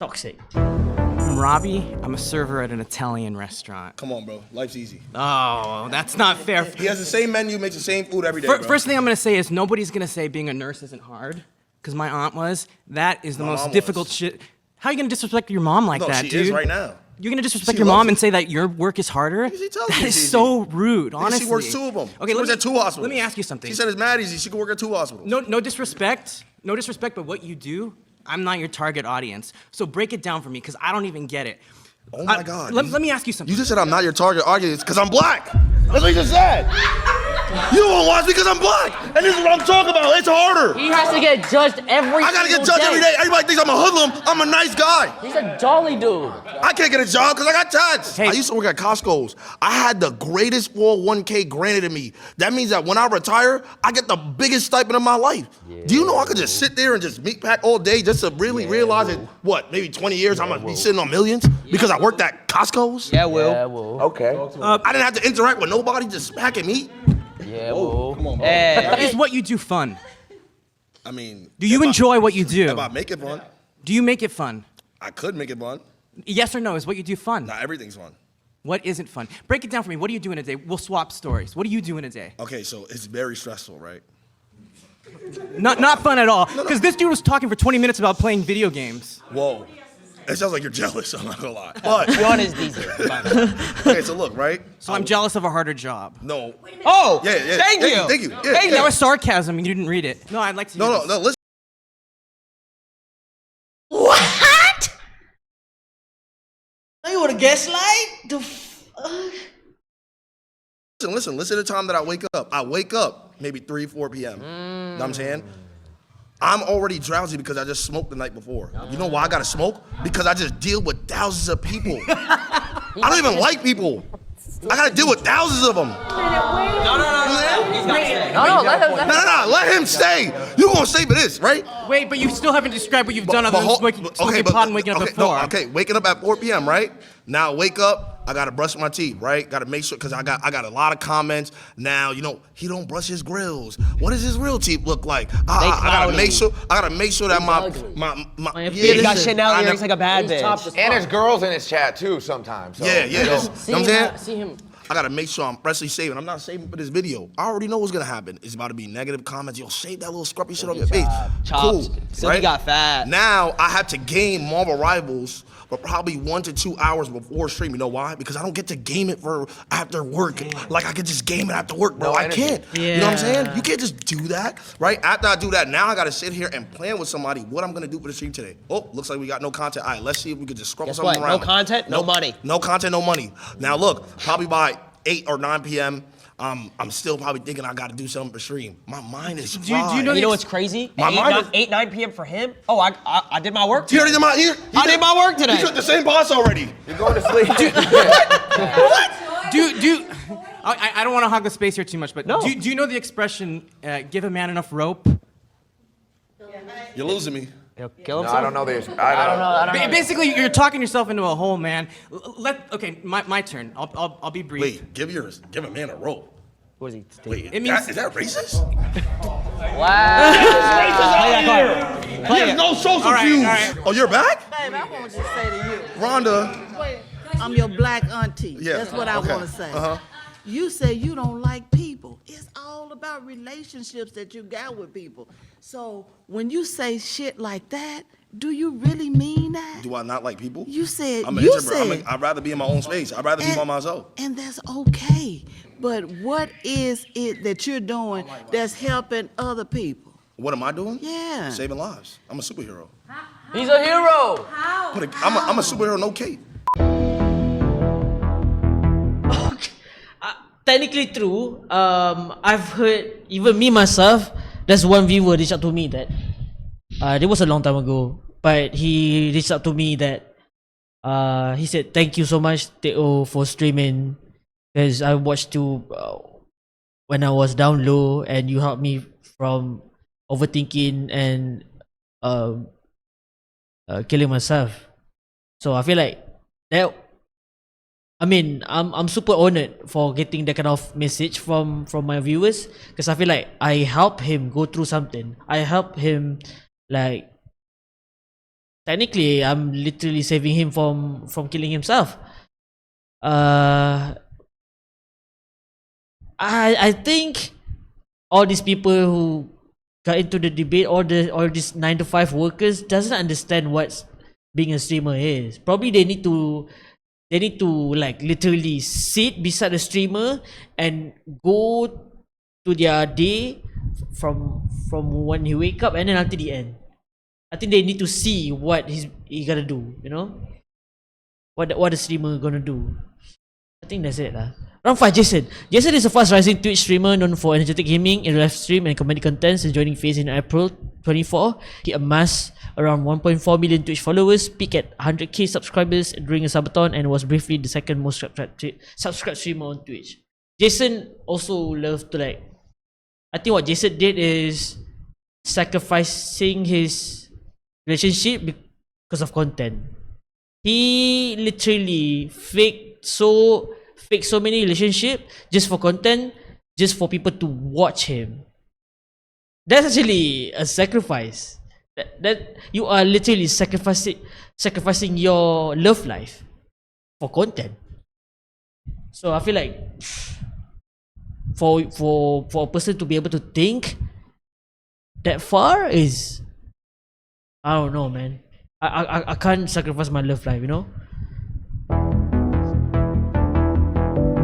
toxic.
I'm Robbie. I'm a server at an Italian restaurant.
Come on, bro. Life's easy.
Oh, that's not fair.
He has the same menu, makes the same food every day, bro.
First thing I'm gonna say is nobody's gonna say being a nurse isn't hard, because my aunt was. That is the
My
most
mom
difficult
was.
shit. How are you gonna disrespect your mom like
No,
that,
she
dude?
is right now.
You're gonna disrespect
She
your
loves
mom
it.
and say that your work is harder?
She tells
That
me
is
it's
so
easy.
rude,
Nigga,
honestly.
She works 2 of them.
Okay,
She works at 2 hospitals.
Let me ask you something.
She said it's mad easy. She can work at 2 hospitals.
No disrespect. No disrespect, but what you do, I'm not your target audience. So break it down for me, because I don't even get it.
Oh my God.
Let me ask you something.
You just said I'm not your target audience because I'm black. That's what you just said. You won't watch me because I'm black. And this is what I'm talking about. It's harder.
He has to get judged every
I gotta get
single
judged every day. Everybody thinks I'm a hoodlum. I'm a nice guy.
He's a jolly dude.
I can't get a job because I got tats. I used to work at Costco's. I had the greatest 401k granted to me. That means that when I retire, I get the biggest stipend of my life. Do you know I could just sit there and just meat pack all day just to really realize that, what, maybe 20 years I'm gonna be sitting on millions because I worked at Costco's?
Yeah, Will.
Okay.
I didn't have to interact with nobody, just packing meat.
Yeah, Will.
Come on, bro.
Is what you do fun?
I mean,
Do you enjoy what you do?
if I make it fun,
Do you make it fun?
I could make it fun.
Yes or no? Is what you do fun?
Not everything's fun.
What isn't fun? Break it down for me. What do you do in a day? We'll swap stories. What do you do in a day?
Okay, so it's very stressful, right?
Not fun at all. Because this dude was talking for 20 minutes about playing video games.
Whoa. It sounds like you're jealous, I'm not gonna lie. But
John is diesel.
okay, so look, right?
So I'm jealous of a harder job.
No.
Oh,
Yeah.
thank you.
Thank you. Yeah,
Thank
That was sarcasm. You didn't read it. No, I'd like to. hear this.
No, listen.
What? Now you want to gaslight?
Listen to the time that I wake up. I wake up maybe 3, 4 p.m. You know what I'm saying? I'm already drowsy because I just smoked the night before. You know why I gotta smoke? Because I just deal with thousands of people. I don't even like people. I gotta deal with thousands of them.
No, let him stay.
Let him stay. You gonna stay for this, right?
Wait, but you still haven't described what you've done other than smoking pot and waking up at 4.
Okay, waking up at 4 p.m., right? Now wake up, I gotta brush my teeth, right? Gotta make sure, cause I got a lot of comments. Now, you know, he don't brush his grills. What does his real teeth look like? I gotta make sure that my
He got Chanel earrings like a bad bitch.
And there's girls in his chat too sometimes. So,
yeah.
you know.
You know what I'm saying?
See him.
I gotta make sure I'm freshly saving. I'm not saving for this video. I already know what's gonna happen. It's about to be negative comments. Yo, shave that little scruffy shit on your face. Cool.
So he got fat.
Now I have to game Marvel Rivals for probably 1 to 2 hours before stream. You know why? Because I don't get to game it for after work. Like I could just game it after work, bro.
No
I
energy.
can't. You know what I'm saying? You can't just do that, right? After I do that, now I gotta sit here and plan with somebody what I'm gonna do for the stream today. Oh, looks like we got no content. All right, let's see if we could just scrubble
Guess
something
what?
around.
No content, no money.
No content, no money. Now look, probably by 8 or 9 p.m., I'm still probably thinking I gotta do something for stream. My mind is fried.
Do you know what's crazy?
My mind is-
8, 9 p.m. for him? Oh, I did my work
He
today.
already did
I did my work today.
He took the same boss already.
You're going to sleep.
I don't want to hog the space here too much, but do you know the expression, give a man enough rope?
You're losing me.
Kill
No, I don't know this. I don't know.
Basically, you're talking yourself into a hole, man. Okay, my turn. I'll be brief.
Wait, give a man a rope.
What is he?
Wait,
It means-
is that racist?
Wow.
He has no social
All right,
cues.
all right.
Oh, you're back?
Babe, I want to just say to you,
Rhonda.
I'm your black auntie.
Yeah,
That's what
okay.
I want to say.
Uh-huh.
You say you don't like people. It's all about relationships that you got with people. So when you say shit like that, do you really mean that?
Do I not like people?
You said,
I'm an
you
introvert.
said,
I'd rather be in my own space. I'd rather be by myself.
and that's okay. But what is it that you're doing that's helping other people?
What am I doing?
Yeah.
Saving lives. I'm a superhero.
He's a hero.
I'm a superhero, no cape.
Technically true. I've heard even me myself. There's one viewer reached out to me that it was a long time ago, but he reached out to me that he said thank you so much Teo for streaming because I watched you when I was down low and you helped me from overthinking and killing myself. So I feel like that. I mean, I'm super honored for getting that kind of message from my viewers because I feel like I help him go through something. I help him, like, technically I'm literally saving him from killing himself. I think all these people who got into the debate, all these 9 to 5 workers doesn't understand what being a streamer is. Probably they need to they need to like literally sit beside the streamer and go to their day from when he wake up and then until the end. I think they need to see what he gonna do, you know, what the streamer gonna do. I think that's it lah. Round 5, Jason. Jason is a fast rising Twitch streamer known for energetic gaming, in live stream and comedy content since joining Phase in April 24. He amassed around 1.4 million Twitch followers, peaked at 100k subscribers during a subathon, and was briefly the second most subscribed streamer on Twitch. Jason also loved to like, I think what Jason did is sacrificing his relationship because of content. He literally faked so many relationships just for content, just for people to watch him. That's actually a sacrifice. That you are literally sacrificing your love life for content. So I feel like for a person to be able to think that far is, I don't know, man. I can't sacrifice my love life, you know.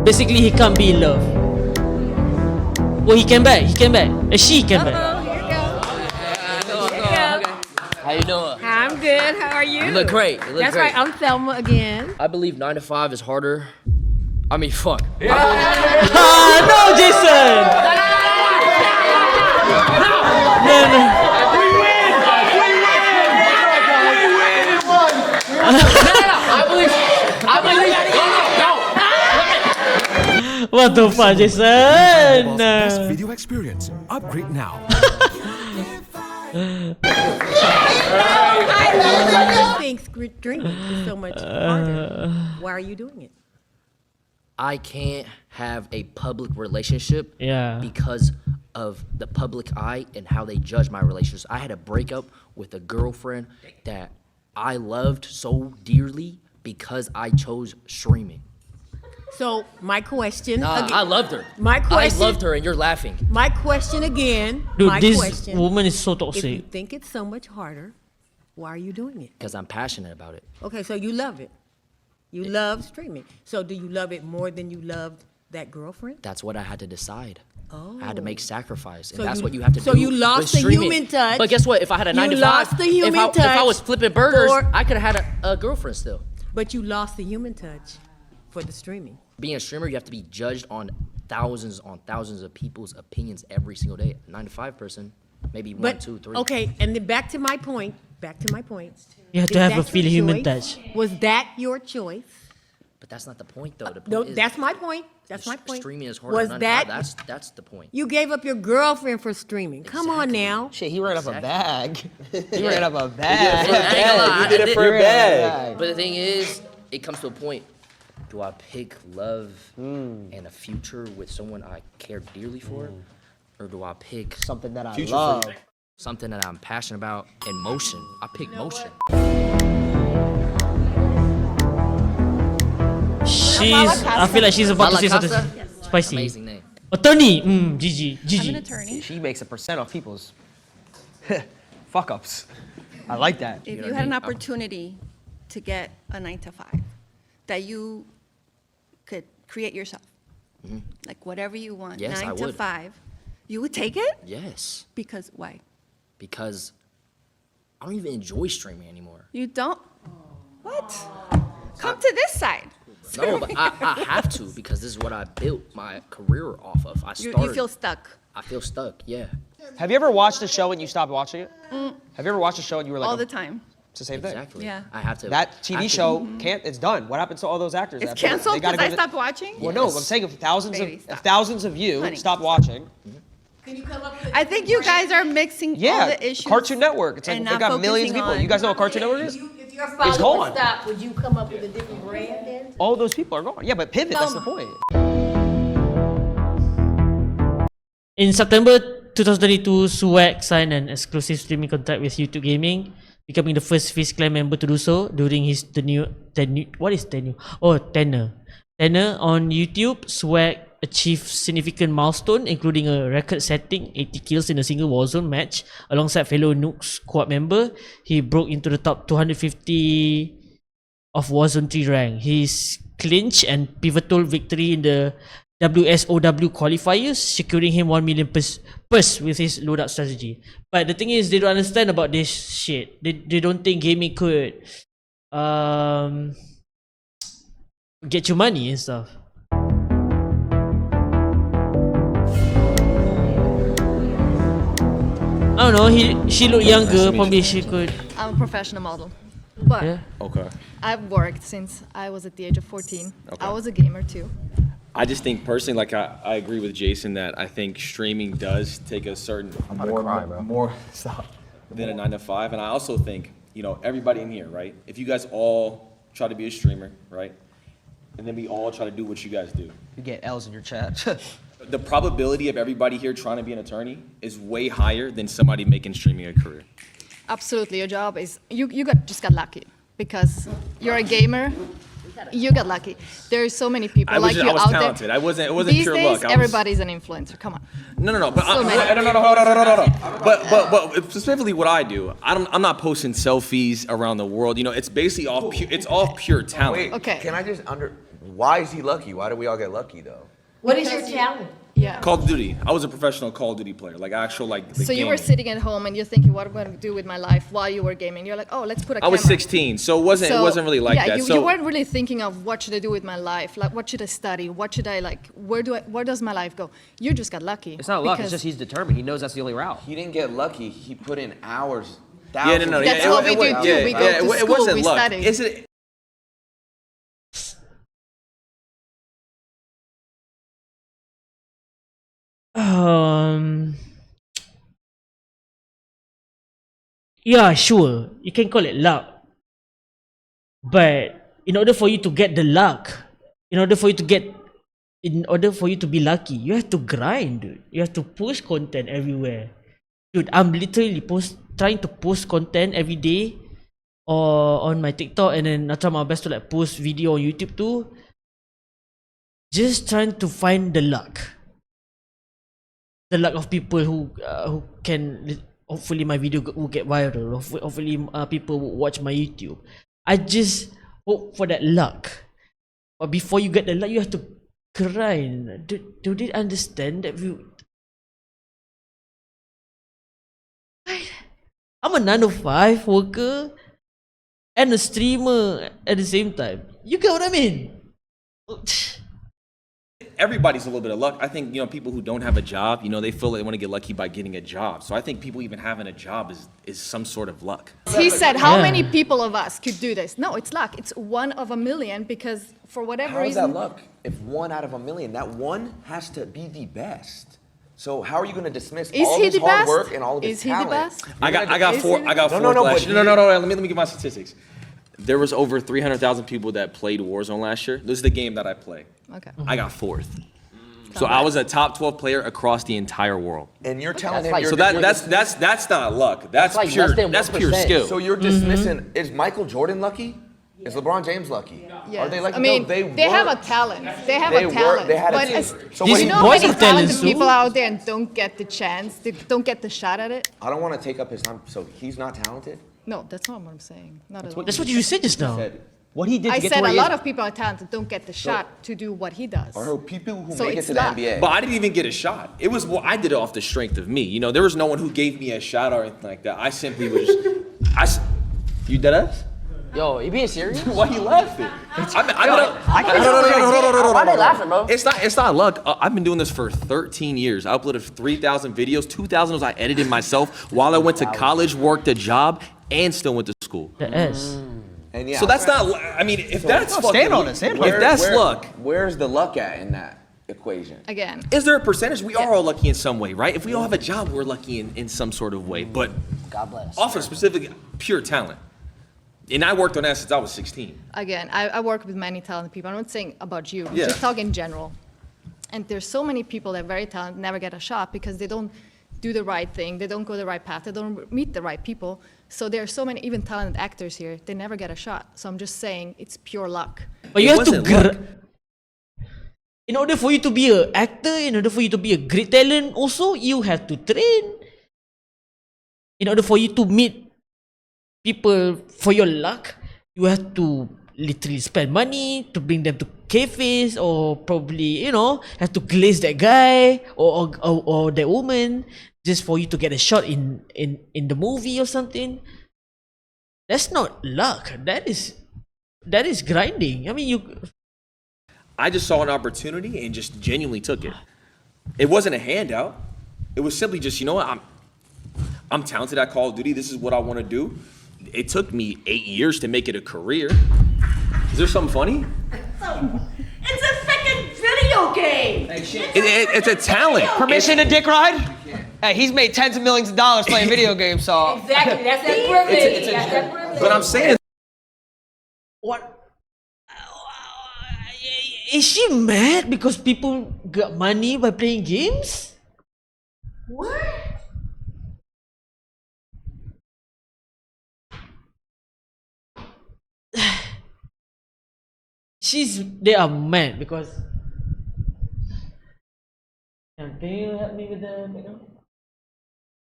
Basically, he can't be in love. Well, he came back. She came back.
How you doing?
I'm good. How are you?
You look great. You look
That's
great.
right. I'm Thelma again.
I believe 9 to 5 is harder. I mean, fuck.
No, Jason. No.
I believe.
What the fuck, Jason?
Best video experience. Upgrade now.
I think streaming is so much harder. Why are you doing it?
I can't have a public relationship
Yeah.
because of the public eye and how they judge my relationships. I had a breakup with a girlfriend that I loved so dearly because I chose streaming.
So my question.
I loved her.
My question.
I loved her, and you're laughing.
My question again.
Dude,
my
this
question,
woman is so
If you
toxic.
think it's so much harder, why are you doing it?
Because I'm passionate about it.
Okay, so you love it. You love streaming. So do you love it more than you loved that girlfriend?
That's what I had to decide.
Oh.
I had to make sacrifice, and
So
that's
you-
what you have to do.
so you lost
with
the
streaming.
human touch.
But guess what? If I had a 9 to 5,
lost the human
if I
touch
was flipping burgers,
for-
I could have had a girlfriend still.
But you lost the human touch for the streaming.
Being a streamer, you have to be judged on thousands of people's opinions every single day. 9 to 5 person, maybe one,
But,
two, three.
okay, and then back to my point.
You have
Is
to have
that
a feel
your
human
choice?
touch.
Was that your choice?
But that's not the point, though. The point
No,
is
that's my point. That's my point.
streaming is harder
Was
than 9 to 5.
that
That's the point.
you gave up your girlfriend for streaming? Come on now.
Shit, he ran up a bag. He
Yeah.
ran up a
I
bag.
ain't gonna lie,
You did it
I
for a
ran up
bag.
But the thing is, it comes to a point. Do I pick love and a future with someone I care dearly for? Or do I pick
something that I
future
love?
for something that I'm passionate about and motion? I pick motion.
I feel like she's about to say something
Malacasa?
spicy.
Amazing name.
Attorney, GG.
attorney. She makes a percent off people's fuck ups. I like that.
If you had an opportunity to get a 9 to 5 that you could create yourself, like whatever you want,
Yes,
9
I
to
would.
5, you would take it?
Yes,
Because why?
because I don't even enjoy streaming anymore.
You don't? What? Come to this side.
No, but I have to because this is what I built my career off of. I
You
started.
feel stuck.
I feel stuck. Yeah.
Have you ever watched a show and you stopped watching it?
Mm,
Have you ever watched a show and you were like,
all the time.
it's the same thing.
Exactly.
Yeah.
I have to.
That TV
have to-
show can't. It's done. What happens to all those actors?
It's
after that?
canceled
They gotta
because
go
I
to-
stopped watching?
Well, no. I'm saying if
Baby,
thousands of you
Honey.
stopped watching.
I think you guys are mixing all
Yeah,
the issues.
Cartoon Network. It's like
and
they
not
got millions of
focusing
people.
on-
You guys know what Cartoon Network is?
If your
It's gone.
stop, would you come up with a different brand then?
All those people are gone. Yeah, but pivot. That's the point.
In September 2022, Swag signed an exclusive streaming contract with YouTube Gaming, becoming the first Fizz Clan member to do so during his tenure. What is tenure? Oh, tenure. Tenure on YouTube, Swag achieved significant milestone, including a record-setting 80 kills in a single Warzone match alongside fellow Nook squad member. He broke into the top 250 of Warzone 3 rank. His clinch and pivotal victory in the WSOW qualifiers, securing him 1 million purse with his loadout strategy. But the thing is, they don't understand about this shit. They don't think gaming could get you money and stuff. I don't know, she looked younger, probably she could.
I'm a professional model. But
Yeah.
Okay.
I've worked since I was at the age of 14.
Okay.
I was a gamer too.
I just think personally, like I agree with Jason that I think streaming does take a certain more stop than a 9 to 5, and I also think everybody in here, right? If you guys all try to be a streamer, right, and then we all try to do what you guys do,
You get L's in your chat.
the probability of everybody here trying to be an attorney is way higher than somebody making streaming a career.
Absolutely, your job is just got lucky because you're a gamer. You got lucky. There are so many people
I was
like you out
talented.
there.
It wasn't
These
pure
days,
luck.
everybody's an influencer. Come on.
No. But
So many.
hold on. But specifically, what I do, I'm not posting selfies around the world. It's basically all pure talent.
Okay.
Can I just why is he lucky? Why do we all get lucky though?
What is your talent?
Yeah.
Call of Duty. I was a professional Call of Duty player, like actual like. The
So you were
gaming.
sitting at home and you're thinking, what am I going to do with my life while you were gaming? You're like, oh, let's put a
I
camera.
was 16, so it wasn't really like that.
You weren't really thinking of what should I do with my life, like what should I study, what should I like, where does my life go? You just got lucky.
It's not luck. It's
because-
just he's determined. He knows that's the only route.
He didn't get lucky. He put in hours.
Yeah, no.
That's what we do too. We go to
it
school,
wasn't
we
luck.
study.
Is it?
Yeah, sure, you can call it luck, but in order for you to get the luck, in order for you to be lucky, you have to grind, dude. You have to post content everywhere, dude. I'm literally trying to post content every day, or on my TikTok, and then I try my best to like post video on YouTube too. Just trying to find the luck of people who can. Hopefully my video will get viral. Hopefully people will watch my YouTube. I just hope for that luck. But before you get the luck, you have to grind. Do they understand that I'm a 9 to 5 worker and a streamer at the same time. You get what I mean?
Everybody's a little bit of luck. I think people who don't have a job, they feel they want to get lucky by getting a job. So I think people even having a job is some sort of luck.
He said, how many people of us could do this? No, it's luck. It's 1 of a million because for whatever
How is
reason.
that luck? If 1 out of a million, that one has to be the best. So how are you going to dismiss
Is
all
he
his
the
hard
best?
work and all of his
Is he the
talent?
best?
I got four. I got four.
No.
Last year. No. Let me give my statistics. There was over 300,000 people that played Warzone last year. This is the game that I play.
Okay.
I got 4th. So I was a top 12 player across the entire world.
And you're telling him
So
you're
that's not luck. That's
like
pure.
less than
That's pure
1%.
skill.
So you're dismissing. Is Michael Jordan lucky? Is LeBron James lucky?
Yes.
Are they lucky?
I mean,
No,
they have a
worked.
talent. They have
They
a
work-
talent.
they had a
but
team.
as,
So
do
when
you
he-
know
boys
many
have talent,
talented
too.
people out there and don't get the chance, they don't get the shot at it?
I don't want to take up his time. So he's not talented?
No, that's not what I'm saying. Not at all.
That's what you said just now.
What he did
I
to get
said
to where
a
he
lot
is.
of people are talented, don't get the shot to do what he does.
Or people who
So
make it
it's
to the
luck.
NBA?
But I didn't even get a shot. It was I did it off the strength of me. There was no one who gave me a shot or anything like that. I simply was. You dead ass?
Yo, you being serious?
Why you laughing?
Why they laughing, bro?
It's not luck. I've been doing this for 13 years. I uploaded 3,000 videos. 2,000 was I edited myself while I went to college, worked a job, and still went to school.
The S.
And yeah,
So that's not. I mean, if that's fucking, if that's luck,
where's the luck at in that equation?
Again.
is there a percentage? We are all lucky in some way, right? If we all have a job, we're lucky in some sort of way. But
God bless.
off of specific pure talent. And I worked on that since I was 16.
Again, I work with many talented people. I'm not saying about you. I'm
Yeah.
just talking in general. And there's so many people that are very talented, never get a shot because they don't do the right thing. They don't go the right path. They don't meet the right people. So there are so many, even talented actors here, they never get a shot. So I'm just saying it's pure luck.
But you have to. In order for you to be an actor, in order for you to be a great talent, also you have to train. In order for you to meet people for your luck, you have to literally spend money to bring them to cafes, or probably, you know, have to glaze that guy or that woman just for you to get a shot in the movie or something. That's not luck. That is grinding. I mean,
I just saw an opportunity and just genuinely took it. It wasn't a handout. It was simply just, you know what, I'm talented at Call of Duty. This is what I want to do. It took me 8 years to make it a career. Is there something funny?
It's a freaking video game.
It's a talent.
Permission to dick ride? Hey, he's made tens of millions of dollars playing video games, so.
Exactly, that's that privilege. That's that privilege.
But I'm saying.
what? Is she mad because people got money by playing games? What? They are mad because. Can you help me with the background?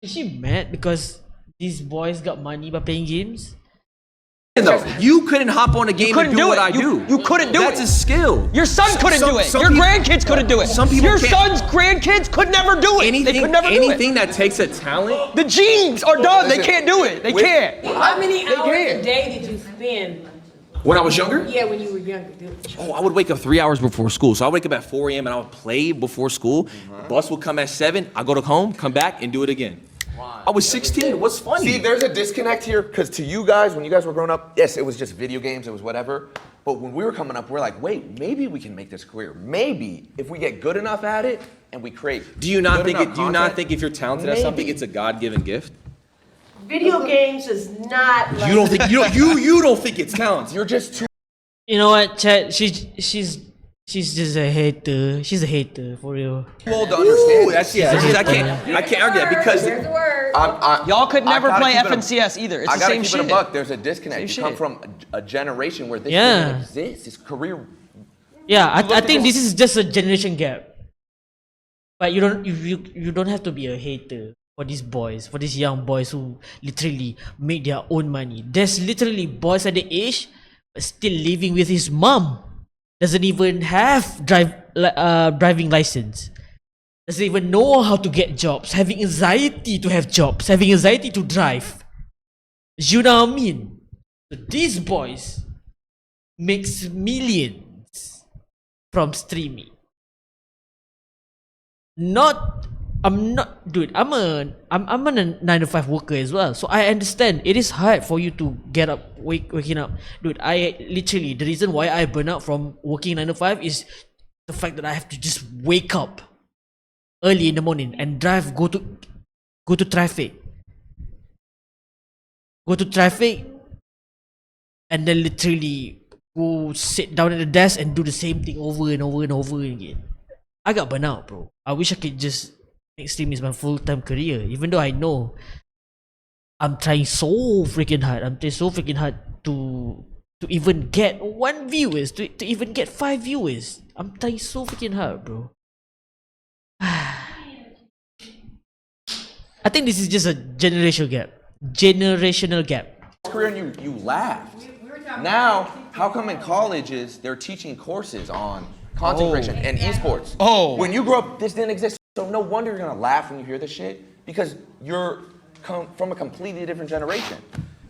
Is she mad because these boys got money by playing games?
No, you couldn't hop on a game and do what I do.
You couldn't do it.
That's a skill.
Your son couldn't do it. Your grandkids couldn't do it.
Some people
Your
can't.
son's grandkids could never do it. They could never do it.
Anything that takes a talent.
The genes are done. They can't do it. They can't.
How many hours
can't.
a day did you spend?
When I was younger?
Yeah, when you were younger. Dude.
Oh, I would wake up 3 hours before school. So I wake up at 4 a.m. and I would play before school. Bus would come at 7. I go to home, come back, and do it again. I was 16. What's funny?
See, there's a disconnect here, because to you guys, when you guys were growing up, yes, it was just video games, it was whatever. But when we were coming up, we're like, wait, maybe we can make this career. Maybe if we get good enough at it and we create.
Do you not think
content,
if you're talented at something, it's a God-given gift?
Video games is not like.
You don't think you don't think it's talent.
You're just too.
You know what, Chad? She's just a hater. She's a hater for real.
Well, to understand.
I can't argue that because
y'all could never
I gotta
play
keep it a-
FNCS either. It's
I
the
gotta
same
keep
shit.
it a buck. There's a disconnect.
Same
You come
shit.
from a generation where this
Yeah.
didn't exist. This career.
Yeah, I think this is just a generation gap. But you don't have to be a hater for these boys, for these young boys who literally make their own money. There's literally boys at the age but still living with his mom. Doesn't even have driving license. Doesn't even know how to get jobs. Having anxiety to have jobs. Having anxiety to drive. You know what I mean? So these boys makes millions from streaming. I'm a 9-to-5 worker as well, so I understand it is hard for you to get up, waking up. Dude, I literally, the reason why I burn out from working 9 to 5 is the fact that I have to just wake up early in the morning and drive, go to traffic, and then literally go sit down at the desk and do the same thing over and over and over again. I got burnt out, bro. I wish I could just make streaming my full-time career, even though I know I'm trying so freaking hard. I'm trying so freaking hard to even get 1 viewers, to even get 5 viewers. I'm trying so freaking hard, bro. I think this is just a generational gap.
Career and you laughed. Now, how come in colleges they're teaching courses on content creation and esports? When you grew up, this didn't exist. So no wonder you're gonna laugh when you hear this shit, because you're from a completely different generation.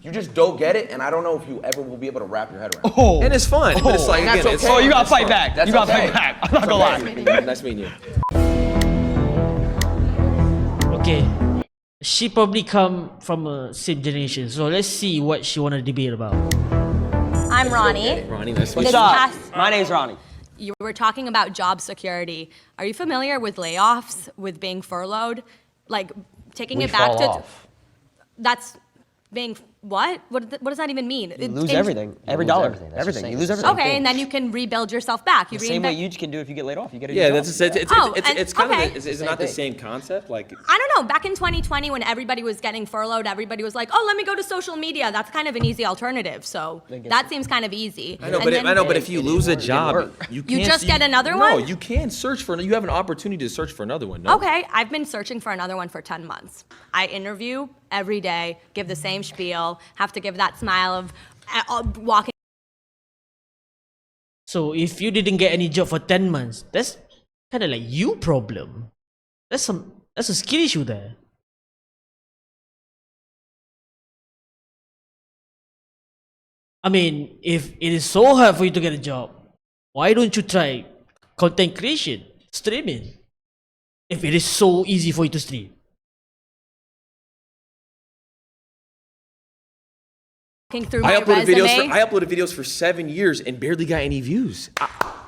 You just don't get it, and I don't know if you ever will be able to wrap your head around.
And it's fun. But it's like, again, it's
you gotta fight back. You gotta fight back. I'm not gonna lie.
Nice meeting you.
Okay, she probably come from a same generation, so let's see what she wanna debate about.
I'm Ronnie.
Ronnie, nice to meet
This
you.
past-
My name's Ronnie.
You were talking about job security. Are you familiar with layoffs, with being furloughed? Like taking
We
it back
fall
to
off.
that's being what? What does that even mean?
You lose everything. Every dollar. Everything. You lose everything.
Okay, and then you can rebuild yourself back. You
The same way
reinvent.
you can do if you get laid off. You get a
Yeah,
new
that's
job.
it's kind
okay.
of is it not the same concept? Like
I don't know. Back in 2020, when everybody was getting furloughed, everybody was like, "Oh, let me go to social media." That's kind of an easy alternative. So that seems kind of easy.
I know,
And
but
then-
if you lose a job, you can't.
just get another
No,
one?
you can search for. You have an opportunity to search for another one. No?
Okay, I've been searching for another one for 10 months. I interview every day, give the same spiel, have to give that smile of walking
So if you didn't get any job for 10 months, that's kind of like you problem. That's a skill issue there. I mean, if it is so hard for you to get a job, why don't you try content creation, streaming? If it is so easy for you to stream.
Through
I
my resume.
uploaded videos for 7 years and barely got any views.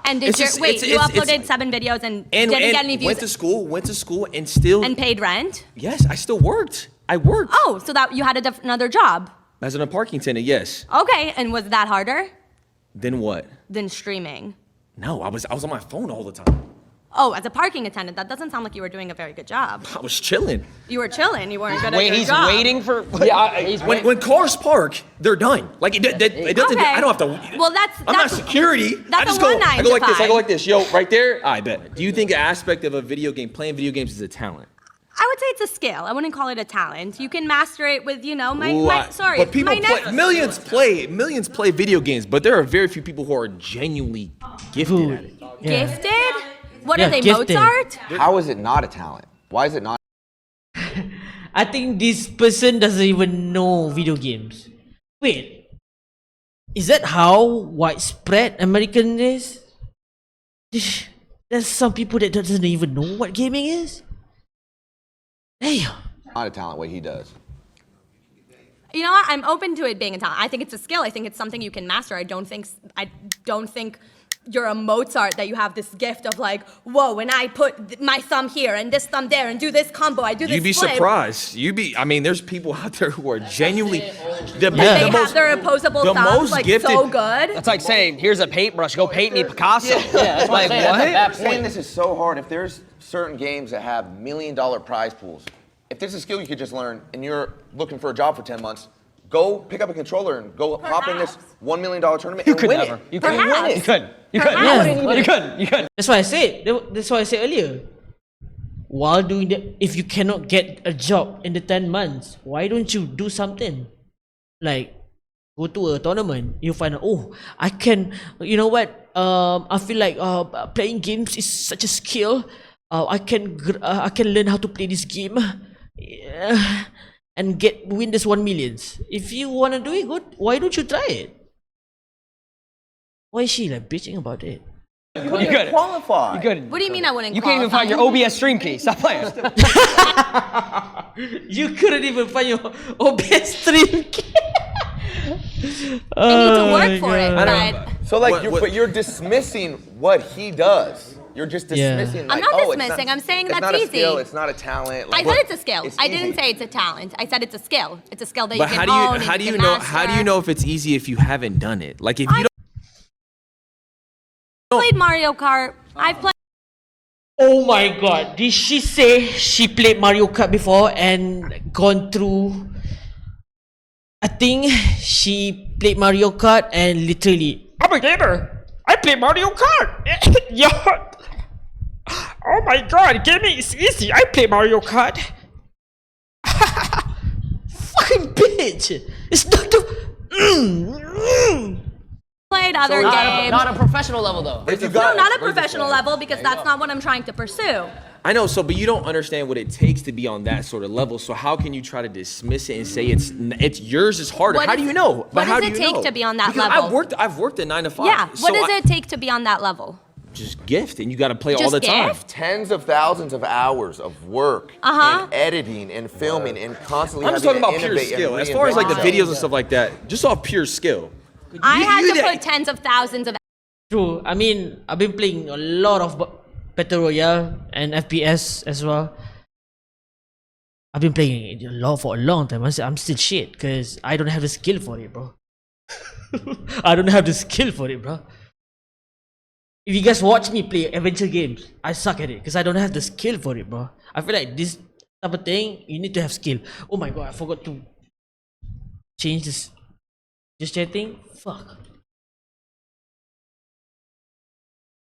And did you uploaded 7 videos and didn't get any views?
Went to school, and still.
And paid rent?
Yes, I still worked. I worked.
Oh, so that you had another job?
As a parking attendant, yes.
Okay, and was that harder
Then what?
than streaming?
No, I was on my phone all the time.
Oh, as a parking attendant, that doesn't sound like you were doing a very good job.
I was chilling.
You were chilling. You weren't good at your
He's
job.
waiting for.
When cars park, they're done. Like it doesn't.
Okay.
I don't have to.
Well, that's
I'm not security.
That's
I just
a
go.
one nine
I go
to
like this. I
five.
go like this. Yo, right there. I bet. Do you think an aspect of a video game, playing video games, is a talent?
I would say it's a skill. I wouldn't call it a talent. You can master it with,
Ooh,
sorry.
But people
my next,
millions play video games, but there are very few people who are genuinely gifted at it.
Gifted? What are they,
gifted.
Mozart?
How is it not a talent? Why is it not?
I think this person doesn't even know video games. Wait, is that how widespread American is? There's some people that doesn't even know what gaming is. Hey,
Not a talent what he does.
You know what? I'm open to it being a talent. I think it's a skill. I think it's something you can master. I don't think you're a Mozart that you have this gift of like, whoa, when I put my thumb here and this thumb there and do this combo, I do this
You'd be
flip.
surprised. I mean, there's people out there who are genuinely
They have their opposable
the
thumbs
most
like
gifted-
so good.
That's like saying, here's a paintbrush, go paint me Picasso.
That's
Like, what?
I'm saying this is so hard. If there's certain games that have $1 million prize pools, if there's a skill you could just learn and you're looking for a job for 10 months, go pick up a controller and go hop in this $1 million tournament and win it.
You
couldn't win it.
You couldn't. You couldn't.
That's why I said. That's why I said earlier. While doing that, if you cannot get a job in the 10 months, why don't you do something? Like go to a tournament. You find out, oh, I can. You know what? I feel like playing games is such a skill. I can learn how to play this game. And win this 1 million. If you wanna do it good, why don't you try it? Why is she like bitching about it?
You couldn't qualify.
You couldn't.
What do you mean I wouldn't
You can't even find your OBS stream key. Stop playing.
You couldn't even find your OBS stream key.
I need to work for it, but
So like, but you're dismissing what he does. You're just dismissing.
I'm
Like,
not
oh, it's
dismissing. I'm saying
it's
that's
not a
easy.
skill. It's not a talent.
I
Like,
said it's a skill.
it's
I didn't
easy.
say it's a talent. I said it's a skill. It's a skill that
But
you can
how
own.
do you
and
know?
can
How do you know if it's easy if you haven't done it? Like if you
I played Mario Kart. I've played.
Oh my god, did she say she played Mario Kart before and gone through? I think she played Mario Kart and literally, I'm a gamer. I play Mario Kart. Yeah. Oh my god, gaming is easy. I play Mario Kart. Fucking bitch. It's not the.
Played other games.
Not a professional level though.
No, not a professional level because that's not what I'm trying to pursue.
I know, so but you don't understand what it takes to be on that sort of level. So how can you try to dismiss it and say it's yours is harder?
What
How
is
do you
it-
know?
what
But how
does
do
it
you
take
know?
to be on that
Because
level?
I've worked a 9 to 5.
Yeah.
So
What does it take to be on that level?
Just gift, and you got to play all
Just
the time.
gift?
Tens of thousands of hours of work
Uh-huh.
and editing and filming and constantly.
I'm just
having
talking
to
about pure
innovate and
skill. As far as like the
reinvent
videos and stuff like that, just off pure skill.
I had
you
to
did-
put tens of thousands of.
True. I mean, I've been playing a lot of Battle Royale and FPS as well. I've been playing it for a long time. I'm still shit because I don't have the skill for it, bro. I don't have the skill for it, bro. If you guys watch me play adventure games, I suck at it because I don't have the skill for it, bro. I feel like this type of thing, you need to have skill. Oh my god, I forgot to change this chat thing. Fuck.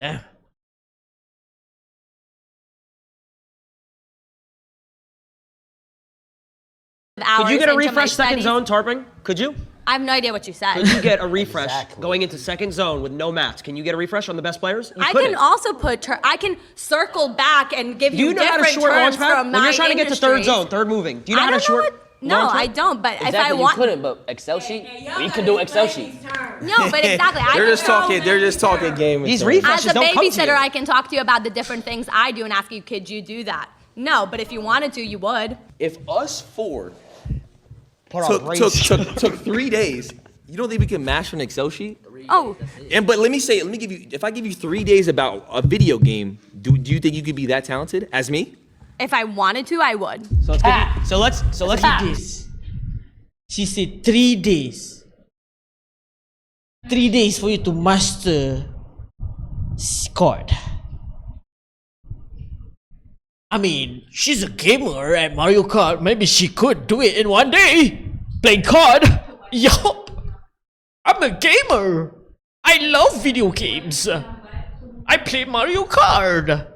Damn.
Hours
Could you get a
into my
refresh second
studies.
zone, Tarping? Could you?
I have no idea what you said.
Could you get a refresh going into second zone with no mats? Can you get a refresh on the best players? You
I
couldn't.
can also put, I can circle back and give
Do you know how to
different
short launch
terms
pad?
from
When you're
my
trying to get to third
industries.
zone, third moving, do you know
I
how to
don't know
short?
No,
launch
I
it?
don't, but
Exactly,
if I want.
you couldn't, but Excel sheet, we could do Excel sheet.
No, but exactly.
They're just talking game.
These
As
refreshes
a
don't come to
babysitter,
you.
I can talk to you about the different things I do and ask you, could you do that? No, but if you wanted to, you would.
If us four
Put on a race.
took 3 days, you don't think we can master an Excel sheet?
Oh,
But let me give you, if I give you 3 days about a video game, do you think you could be that talented as me?
if I wanted to, I would.
So let's get, so let's
3 days. She said 3 days. 3 days for you to master COD. I mean, she's a gamer at Mario Kart. Maybe she could do it in 1 day. Playing COD. Yup. I'm a gamer. I love video games. I play Mario Kart.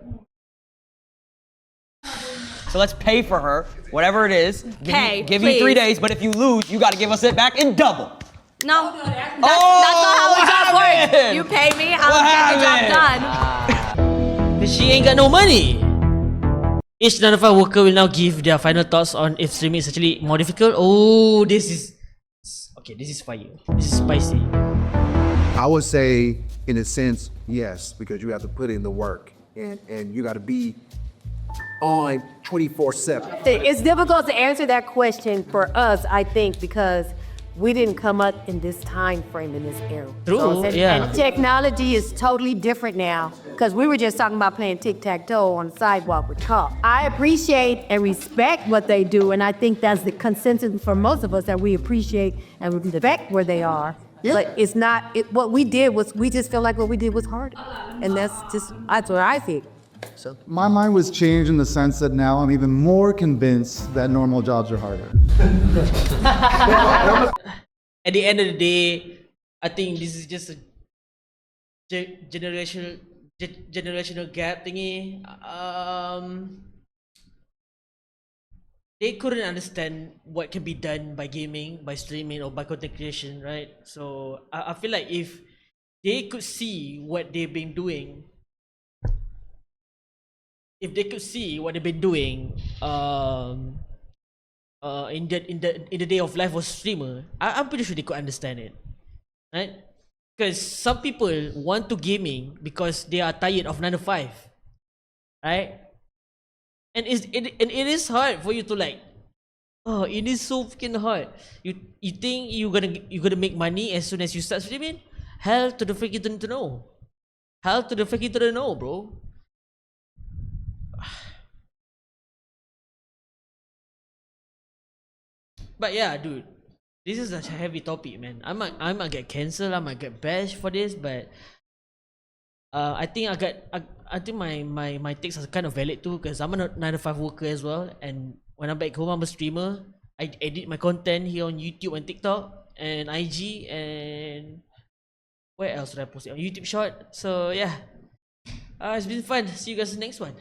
So let's pay for her, whatever it is. Give you 3
please.
days, but if you lose, you got to give us it back in double.
No, that's not how a job works. You pay me, I'll get the job done.
But she ain't got no money. Each 9-to-5 worker will now give their final thoughts on if streaming is actually more difficult. Oh, this is... Okay, this is fire. This is spicy.
I would say, in a sense, yes, because you have to put in the work. And you got to be on 24/7.
It's difficult to answer that question for us, I think, because we didn't come up in this time frame in this era.
True, yeah.
And technology is totally different now, because we were just talking about playing tic-tac-toe on the sidewalk with Carl. I appreciate and respect what they do, and I think that's the consensus for most of us, that we appreciate and respect where they are. But it's not, what we did was, we just feel like what we did was hard. And that's what I think.
So my mind was changed in the sense that now I'm even more convinced that normal jobs are harder.
At the end of the day, I think this is just a generational gap thingy. They couldn't understand what can be done by gaming, by streaming, or by content creation, right? So I feel like if they could see what they've been doing, in the day of life of streamer, I'm pretty sure they could understand it, right? Because some people want to gaming because they are tired of 9 to 5, right? And it is hard for you to like, oh, it is so freaking hard. You think you're gonna make money as soon as you start streaming? Hell to the freaking to know. Hell to the freaking to the know, bro. But yeah, dude, this is a heavy topic, man. I might get cancelled. I might get bashed for this, but I think I think my takes are kind of valid too, because I'm a 9 to 5 worker as well, and when I'm back home, I'm a streamer. I edit my content here on YouTube and TikTok and IG, and where else did I post it? On YouTube Short. So yeah, it's been fun. See you guys in the next one.